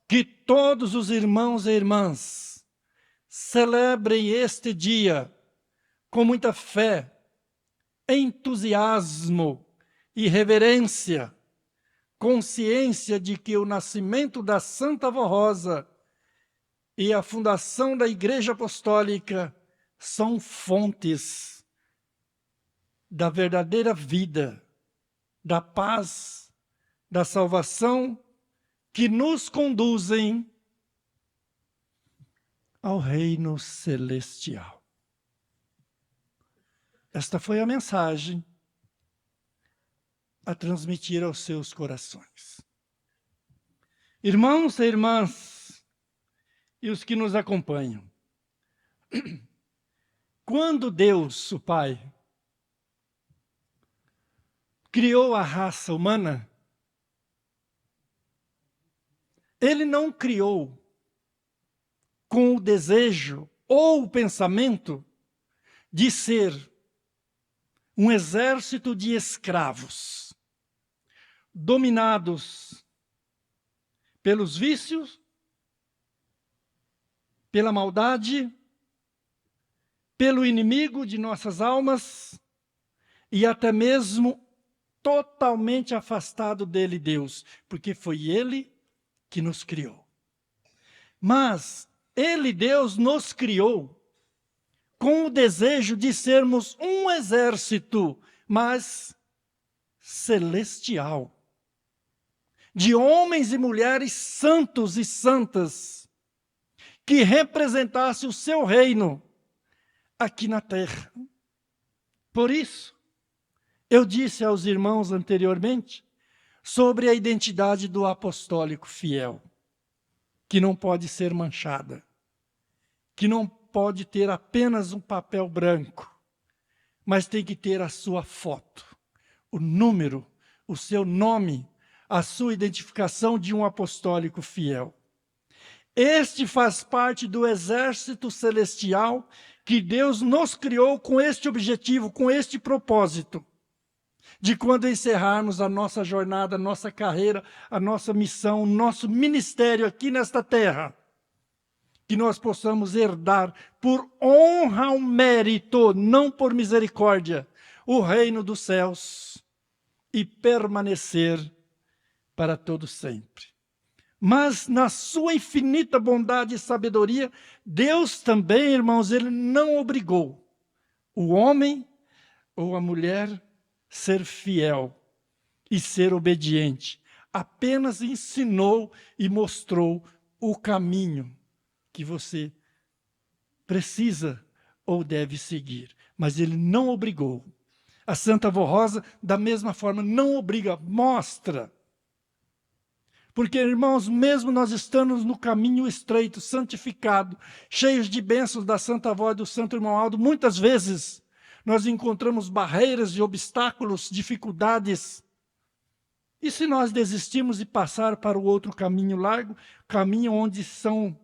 Que todos os irmãos e irmãs celebrem este dia com muita fé, entusiasmo e reverência, consciência de que o nascimento da Santa Vó Rosa e a fundação da Igreja Apostólica são fontes da verdadeira vida, da paz, da salvação, que nos conduzem ao reino celestial. Esta foi a mensagem a transmitir aos seus corações. Irmãos e irmãs, e os que nos acompanham, quando Deus, o Pai, criou a raça humana, Ele não criou com o desejo ou o pensamento de ser um exército de escravos, dominados pelos vícios, pela maldade, pelo inimigo de nossas almas e até mesmo totalmente afastado dele, Deus, porque foi Ele que nos criou. Mas Ele, Deus, nos criou com o desejo de sermos um exército, mas celestial, de homens e mulheres santos e santas, que representasse o seu reino aqui na terra. Por isso, eu disse aos irmãos anteriormente sobre a identidade do apostólico fiel, que não pode ser manchada, que não pode ter apenas um papel branco, mas tem que ter a sua foto, o número, o seu nome, a sua identificação de um apostólico fiel. Este faz parte do exército celestial que Deus nos criou com este objetivo, com este propósito, de quando encerrarmos a nossa jornada, a nossa carreira, a nossa missão, o nosso ministério aqui nesta terra, que nós possamos herdar por honra ou mérito, não por misericórdia, o reino dos céus e permanecer para todo sempre. Mas na sua infinita bondade e sabedoria, Deus também, irmãos, Ele não obrigou o homem ou a mulher ser fiel e ser obediente. Apenas ensinou e mostrou o caminho que você precisa ou deve seguir. Mas ele não obrigou. A Santa Avó Rosa, da mesma forma, não obriga, mostra. Porque, irmãos, mesmo nós estamos no caminho estreito, santificado, cheios de bênçãos da Santa Avó e do Santo Irmão Aldo, muitas vezes nós encontramos barreiras e obstáculos, dificuldades. E se nós desistirmos de passar para o outro caminho largo, caminho onde estão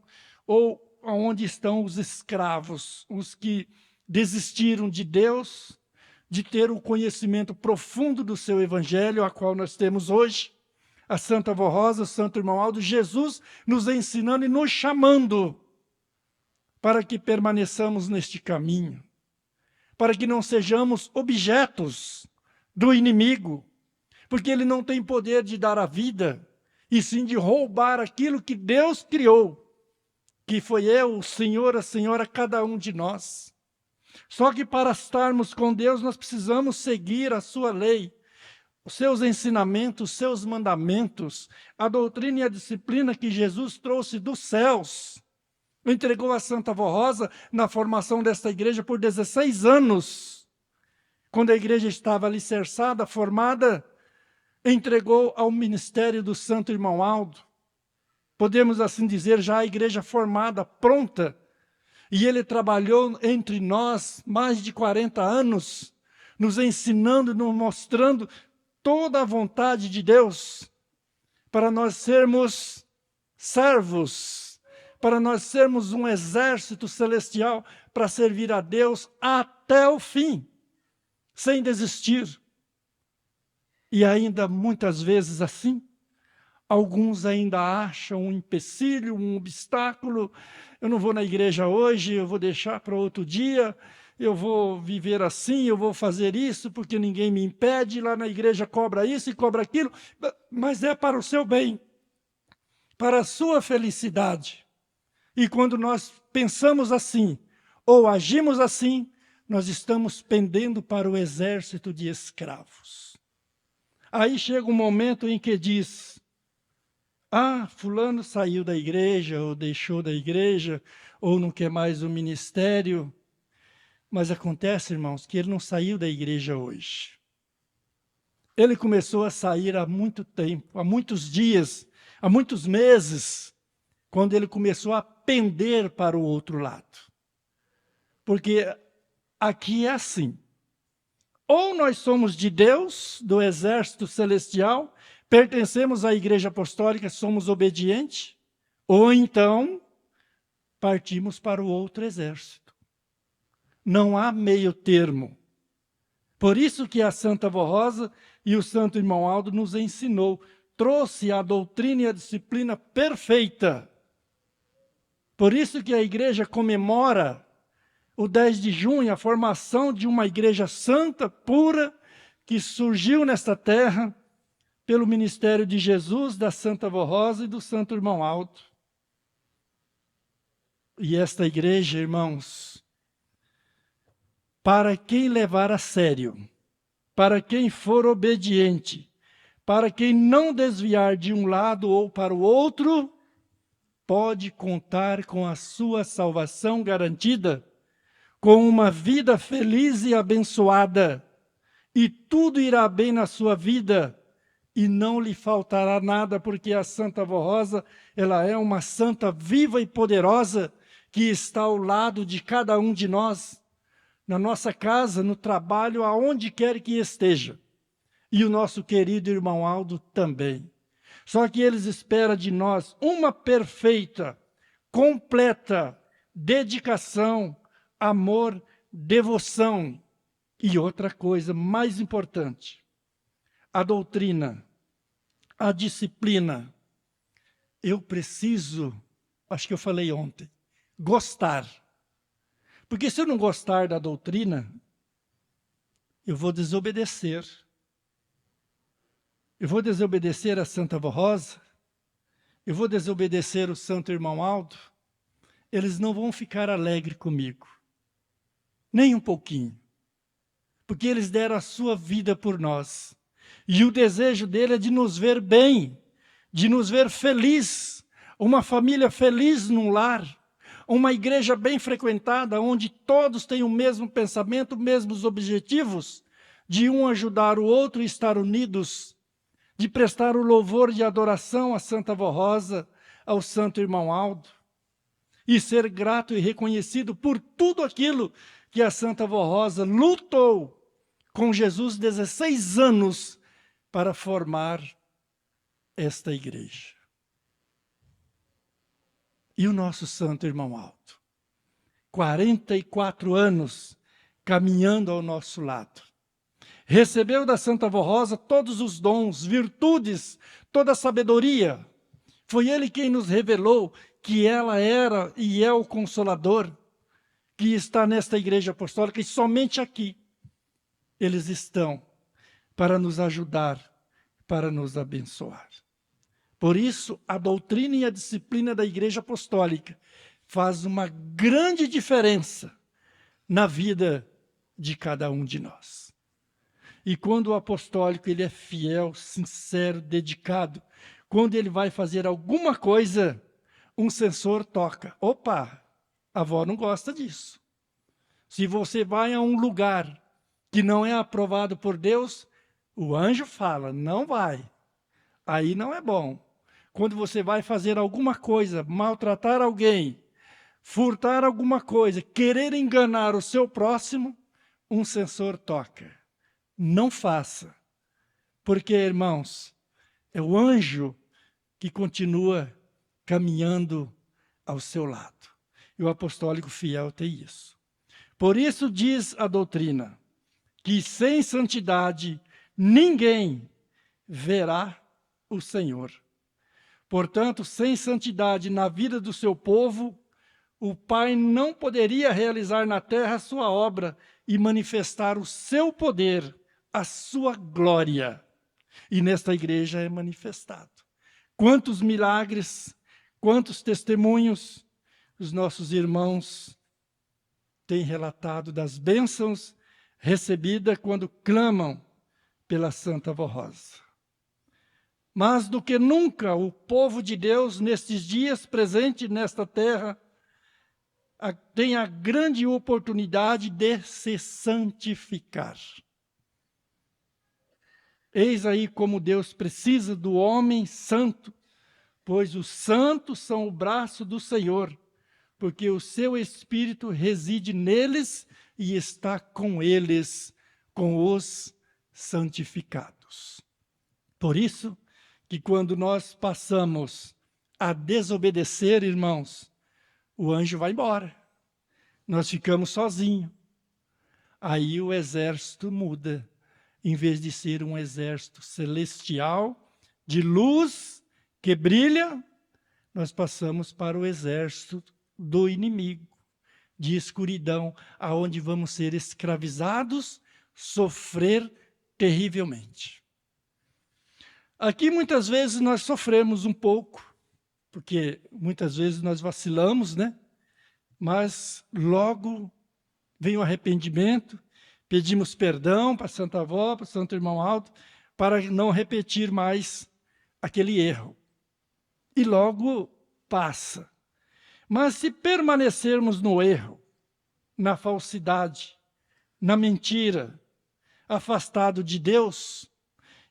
os escravos, os que desistiram de Deus, de ter o conhecimento profundo do seu evangelho, a qual nós temos hoje, a Santa Avó Rosa, o Santo Irmão Aldo, Jesus nos ensinando e nos chamando para que permaneçamos neste caminho, para que não sejamos objetos do inimigo, porque ele não tem poder de dar a vida, e sim de roubar aquilo que Deus criou, que foi eu, o Senhor, a Senhora, cada um de nós. Só que para estarmos com Deus, nós precisamos seguir a sua lei, os seus ensinamentos, os seus mandamentos, a doutrina e a disciplina que Jesus trouxe dos céus. Entregou a Santa Avó Rosa na formação desta igreja por 16 anos. Quando a igreja estava alicerçada, formada, entregou ao ministério do Santo Irmão Aldo. Podemos assim dizer, já a igreja formada, pronta. E ele trabalhou entre nós mais de 40 anos, nos ensinando, nos mostrando toda a vontade de Deus, para nós sermos servos, para nós sermos um exército celestial, para servir a Deus até o fim, sem desistir. E ainda muitas vezes assim, alguns ainda acham um empecilho, um obstáculo. Eu não vou na igreja hoje, eu vou deixar para outro dia, eu vou viver assim, eu vou fazer isso, porque ninguém me impede, lá na igreja cobra isso e cobra aquilo, mas é para o seu bem, para a sua felicidade. E quando nós pensamos assim, ou agimos assim, nós estamos pendendo para o exército de escravos. Aí chega um momento em que diz, fulano saiu da igreja, ou deixou da igreja, ou não quer mais o ministério. Mas acontece, irmãos, que ele não saiu da igreja hoje. Ele começou a sair há muito tempo, há muitos dias, há muitos meses, quando ele começou a pender para o outro lado. Porque aqui é assim. Ou nós somos de Deus, do exército celestial, pertencemos à igreja apostólica, somos obedientes, ou então partimos para o outro exército. Não há meio termo. Por isso que a Santa Avó Rosa e o Santo Irmão Aldo nos ensinou, trouxe a doutrina e a disciplina perfeita. Por isso que a igreja comemora o 10 de junho, a formação de uma igreja santa, pura, que surgiu nesta terra pelo ministério de Jesus, da Santa Avó Rosa e do Santo Irmão Aldo. E esta igreja, irmãos, para quem levar a sério, para quem for obediente, para quem não desviar de um lado ou para o outro, pode contar com a sua salvação garantida, com uma vida feliz e abençoada, e tudo irá bem na sua vida, e não lhe faltará nada, porque a Santa Avó Rosa, ela é uma santa viva e poderosa, que está ao lado de cada um de nós, na nossa casa, no trabalho, aonde quer que esteja. E o nosso querido irmão Aldo também. Só que eles esperam de nós uma perfeita, completa dedicação, amor, devoção. E outra coisa mais importante, a doutrina, a disciplina. Eu preciso, acho que eu falei ontem, gostar. Porque se eu não gostar da doutrina, eu vou desobedecer. Eu vou desobedecer a Santa Avó Rosa, eu vou desobedecer o Santo Irmão Aldo, eles não vão ficar alegres comigo, nem um pouquinho. porque eles deram a sua vida por nós. E o desejo dele é de nos ver bem, de nos ver feliz, uma família feliz num lar, uma igreja bem frequentada, onde todos têm o mesmo pensamento, mesmos objetivos, de um ajudar o outro e estar unidos, de prestar o louvor de adoração à Santa Avó Rosa, ao Santo Irmão Aldo, e ser grato e reconhecido por tudo aquilo que a Santa Avó Rosa lutou com Jesus 16 anos para formar esta igreja. E o nosso Santo Irmão Aldo, 44 anos caminhando ao nosso lado. Recebeu da Santa Avó Rosa todos os dons, virtudes, toda a sabedoria. Foi ele quem nos revelou que ela era e é o Consolador, que está nesta igreja apostólica, e somente aqui eles estão para nos ajudar, para nos abençoar. Por isso, a doutrina e a disciplina da igreja apostólica faz uma grande diferença na vida de cada um de nós. E quando o apostólico ele é fiel, sincero, dedicado, quando ele vai fazer alguma coisa, um censor toca. Opa, a avó não gosta disso. Se você vai a um lugar que não é aprovado por Deus, o anjo fala, não vai. Aí não é bom. Quando você vai fazer alguma coisa, maltratar alguém, furtar alguma coisa, querer enganar o seu próximo, um censor toca. Não faça. Porque, irmãos, é o anjo que continua caminhando ao seu lado. E o apostólico fiel tem isso. Por isso diz a doutrina, que sem santidade ninguém verá o Senhor. Portanto, sem santidade na vida do seu povo, o Pai não poderia realizar na terra a sua obra e manifestar o seu poder, a sua glória. E nesta igreja é manifestado. Quantos milagres, quantos testemunhos os nossos irmãos têm relatado das bênçãos recebidas quando clamam pela Santa Avó Rosa. Mas do que nunca o povo de Deus, nestes dias presente nesta terra, tem a grande oportunidade de se santificar. Eis aí como Deus precisa do homem santo, pois os santos são o braço do Senhor, porque o seu Espírito reside neles e está com eles, com os santificados. Por isso, que quando nós passamos a desobedecer, irmãos, o anjo vai embora. Nós ficamos sozinhos. Aí o exército muda. Em vez de ser um exército celestial, de luz que brilha, nós passamos para o exército do inimigo, de escuridão, aonde vamos ser escravizados, sofrer terrivelmente. Aqui muitas vezes nós sofremos um pouco, porque muitas vezes nós vacilamos, né? Mas logo vem o arrependimento, pedimos perdão para a Santa Avó, para o Santo Irmão Aldo, para não repetir mais aquele erro. E logo passa. Mas se permanecermos no erro, na falsidade, na mentira, afastado de Deus,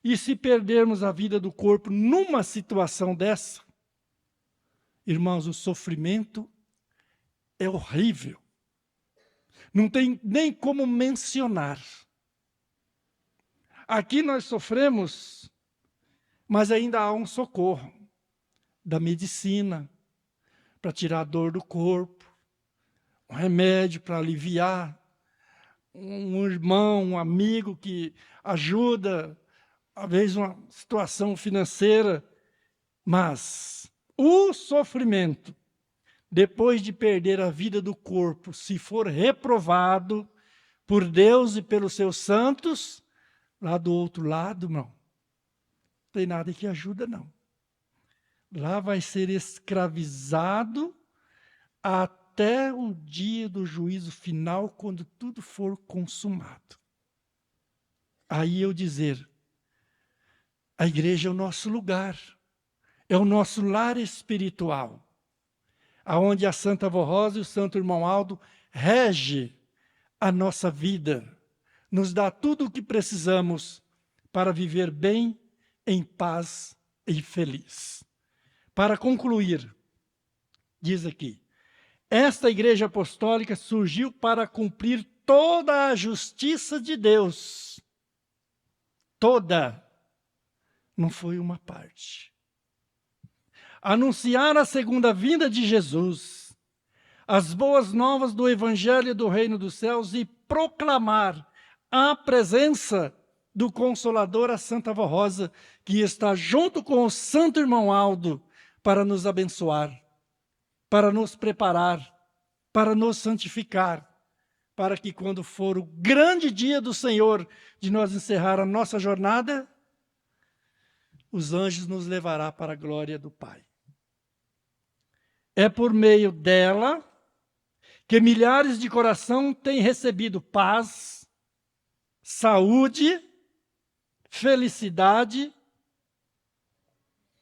e se perdermos a vida do corpo numa situação dessa, irmãos, o sofrimento é horrível. Não tem nem como mencionar. Aqui nós sofremos, mas ainda há um socorro da medicina para tirar a dor do corpo, um remédio para aliviar, um irmão, um amigo que ajuda, às vezes uma situação financeira, mas o sofrimento, depois de perder a vida do corpo, se for reprovado por Deus e pelos seus santos, lá do outro lado, não tem nada que ajuda, não. Lá vai ser escravizado até o dia do juízo final, quando tudo for consumado. aí eu dizer, a igreja é o nosso lugar, é o nosso lar espiritual, aonde a Santa Avó Rosa e o Santo Irmão Aldo rege a nossa vida, nos dá tudo o que precisamos para viver bem, em paz e feliz. Para concluir, diz aqui, esta igreja apostólica surgiu para cumprir toda a justiça de Deus. Toda. Não foi uma parte. Anunciar a segunda vinda de Jesus, as boas novas do Evangelho do Reino dos Céus e proclamar a presença do Consolador, a Santa Avó Rosa, que está junto com o Santo Irmão Aldo para nos abençoar, para nos preparar, para nos santificar, para que quando for o grande dia do Senhor, de nós encerrar a nossa jornada, os anjos nos levará para a glória do Pai. É por meio dela que milhares de coração têm recebido paz, saúde, felicidade,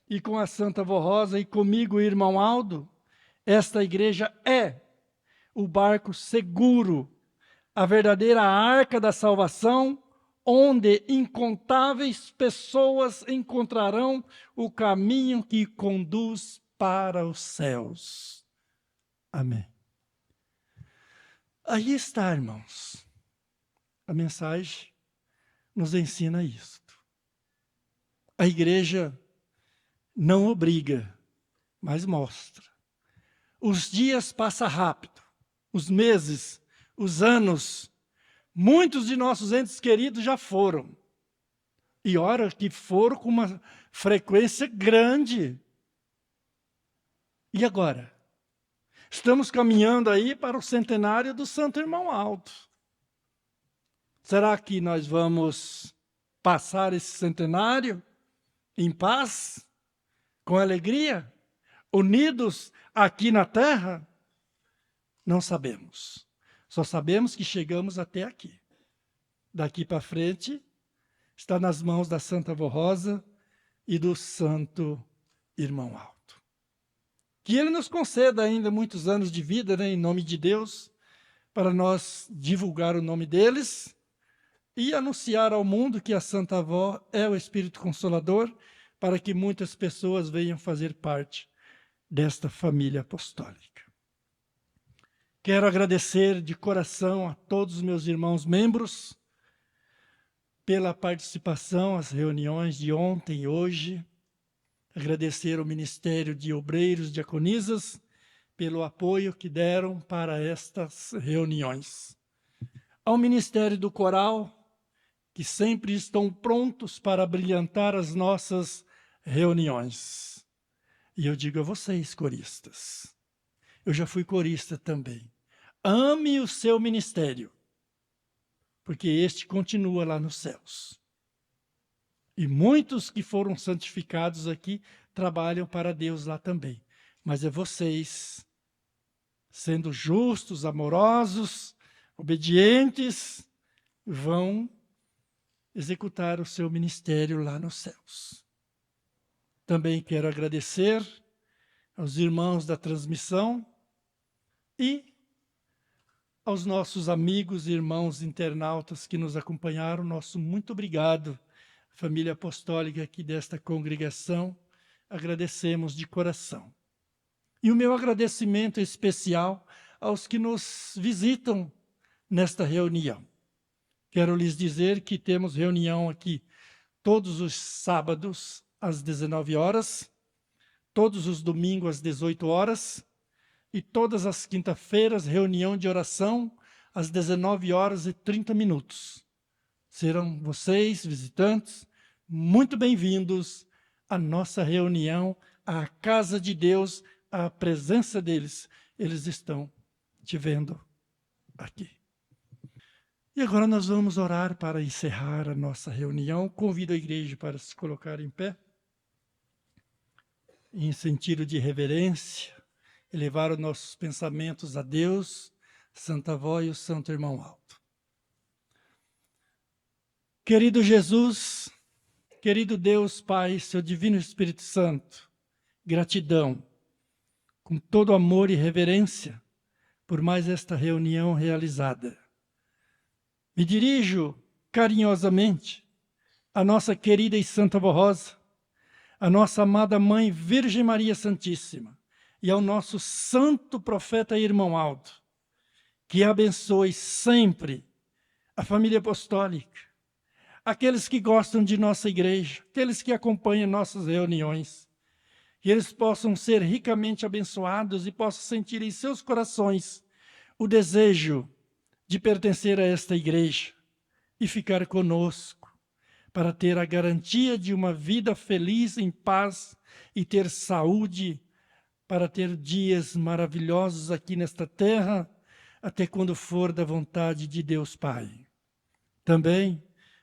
e com a Santa Avó Rosa e comigo, o irmão Aldo, esta igreja é o barco seguro, a verdadeira arca da salvação, onde incontáveis pessoas encontrarão o caminho que conduz para os céus. Amém. Aí está, irmãos. A mensagem nos ensina isto. A igreja não obriga, mas mostra. Os dias passam rápido, os meses, os anos. Muitos de nossos entes queridos já foram. E ora que foram com uma frequência grande. E agora? Estamos caminhando aí para o centenário do Santo Irmão Aldo. Será que nós vamos passar esse centenário em paz, com alegria, unidos aqui na terra? Não sabemos. Só sabemos que chegamos até aqui. Daqui para frente, está nas mãos da Santa Avó Rosa e do Santo Irmão Aldo. Que Ele nos conceda ainda muitos anos de vida, né, em nome de Deus, para nós divulgar o nome deles e anunciar ao mundo que a Santa Avó é o Espírito Consolador, para que muitas pessoas venham fazer parte desta família apostólica. Quero agradecer de coração a todos os meus irmãos membros pela participação às reuniões de ontem e hoje. Agradecer ao Ministério de Obreiros Diaconisas pelo apoio que deram para estas reuniões. Ao Ministério do Coral, que sempre estão prontos para brilhantar as nossas reuniões. E eu digo a vocês, coristas, eu já fui corista também. Ame o seu ministério, porque este continua lá nos céus. E muitos que foram santificados aqui trabalham para Deus lá também. Mas é vocês, sendo justos, amorosos, obedientes, vão executar o seu ministério lá nos céus. Também quero agradecer aos irmãos da transmissão e aos nossos amigos e irmãos internautas que nos acompanharam. Nosso muito obrigado, família apostólica aqui desta congregação. Agradecemos de coração. E o meu agradecimento especial aos que nos visitam nesta reunião. Quero lhes dizer que temos reunião aqui todos os sábados às 19 horas, todos os domingos às 18 horas e todas as quinta-feiras reunião de oração às 19 horas e 30 minutos. Serão vocês, visitantes, muito bem-vindos à nossa reunião, à casa de Deus, à presença deles. Eles estão te vendo aqui. E agora nós vamos orar para encerrar a nossa reunião. Convido a igreja para se colocar em pé, em sentido de reverência, elevar os nossos pensamentos a Deus, Santa Avó e o Santo Irmão Aldo. Querido Jesus, querido Deus Pai, seu Divino Espírito Santo, gratidão, com todo amor e reverência, por mais esta reunião realizada. Me dirijo carinhosamente à nossa querida e Santa Avó Rosa, à nossa amada Mãe Virgem Maria Santíssima e ao nosso santo profeta Irmão Aldo, que abençoe sempre a família apostólica, aqueles que gostam de nossa igreja, aqueles que acompanham nossas reuniões, que eles possam ser ricamente abençoados e possam sentir em seus corações o desejo de pertencer a esta igreja e ficar conosco, para ter a garantia de uma vida feliz, em paz e ter saúde, para ter dias maravilhosos aqui nesta terra, até quando for da vontade de Deus Pai. Também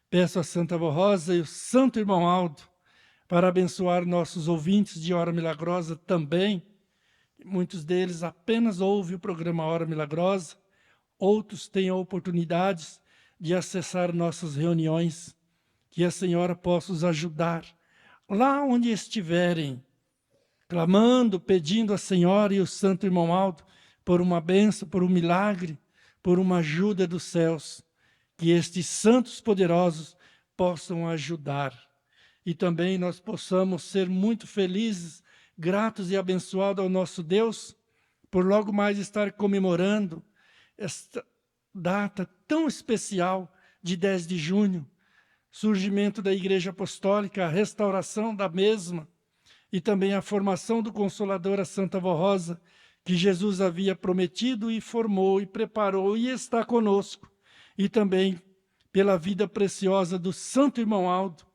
peço a Santa Avó Rosa e o Santo Irmão Aldo para abençoar nossos ouvintes de Hora Milagrosa também. Muitos deles apenas ouvem o programa Hora Milagrosa, outros têm a oportunidade de acessar nossas reuniões. Que a Senhora possa os ajudar, lá onde estiverem, clamando, pedindo a Senhora e o Santo Irmão Aldo por uma bênção, por um milagre, por uma ajuda dos céus. Que estes santos poderosos possam ajudar. E também nós possamos ser muito felizes, gratos e abençoados ao nosso Deus, por logo mais estar comemorando esta data tão especial de 10 de junho, surgimento da Igreja Apostólica, a restauração da mesma e também a formação do Consolador, a Santa Avó Rosa, que Jesus havia prometido e formou e preparou e está conosco. E também pela vida preciosa do Santo Irmão Aldo,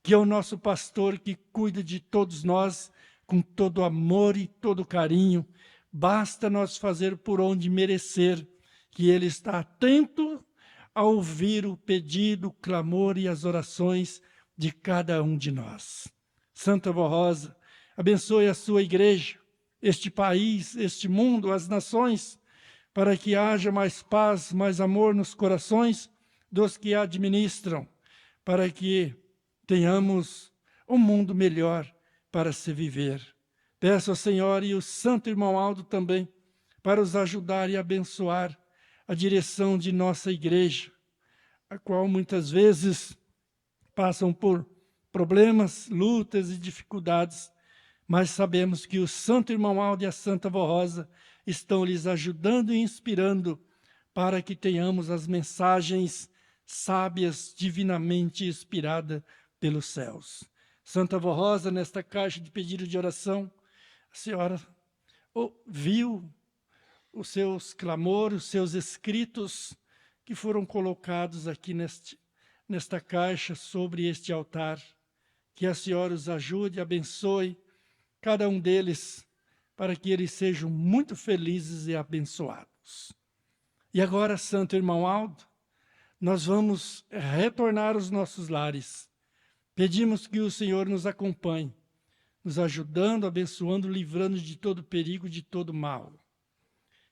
que é o nosso pastor que cuida de todos nós com todo amor e todo carinho. Basta nós fazer por onde merecer, que ele está atento a ouvir o pedido, o clamor e as orações de cada um de nós. Santa Avó Rosa, abençoe a sua igreja, este país, este mundo, as nações, para que haja mais paz, mais amor nos corações dos que a administram, para que tenhamos um mundo melhor para se viver. Peço ao Senhor e o Santo Irmão Aldo também, para os ajudar e abençoar a direção de nossa igreja, a qual muitas vezes passam por problemas, lutas e dificuldades, mas sabemos que o Santo Irmão Aldo e a Santa Avó Rosa estão lhes ajudando e inspirando para que tenhamos as mensagens sábias, divinamente inspiradas pelos céus. Santa Avó Rosa, nesta caixa de pedido de oração, a senhora ouviu os seus clamores, os seus escritos que foram colocados aqui nesta caixa sobre este altar. Que a senhora os ajude, abençoe cada um deles, para que eles sejam muito felizes e abençoados. E agora, Santo Irmão Aldo, nós vamos retornar aos nossos lares. Pedimos que o Senhor nos acompanhe, nos ajudando, abençoando, livrando de todo perigo, de todo mal.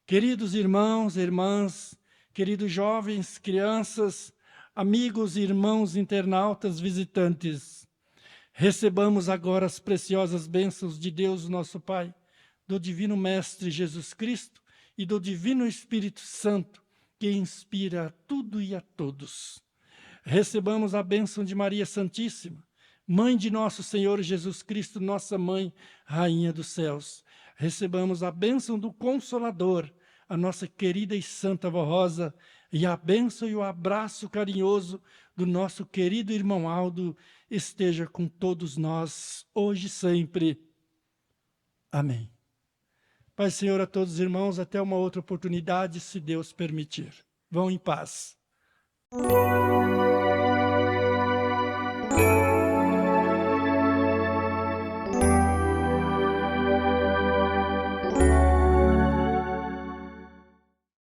Queridos irmãos, irmãs, queridos jovens, crianças, amigos, irmãos, internautas, visitantes, recebamos agora as preciosas bênçãos de Deus, nosso Pai, do Divino Mestre Jesus Cristo e do Divino Espírito Santo, que inspira a tudo e a todos. Recebamos a bênção de Maria Santíssima, Mãe de nosso Senhor Jesus Cristo, nossa Mãe, Rainha dos céus. Recebamos a bênção do Consolador, a nossa querida e Santa Avó Rosa, e a bênção e o abraço carinhoso do nosso querido Irmão Aldo esteja com todos nós, hoje e sempre. Amém. Pai, Senhor, a todos os irmãos, até uma outra oportunidade, se Deus permitir. Vão em paz.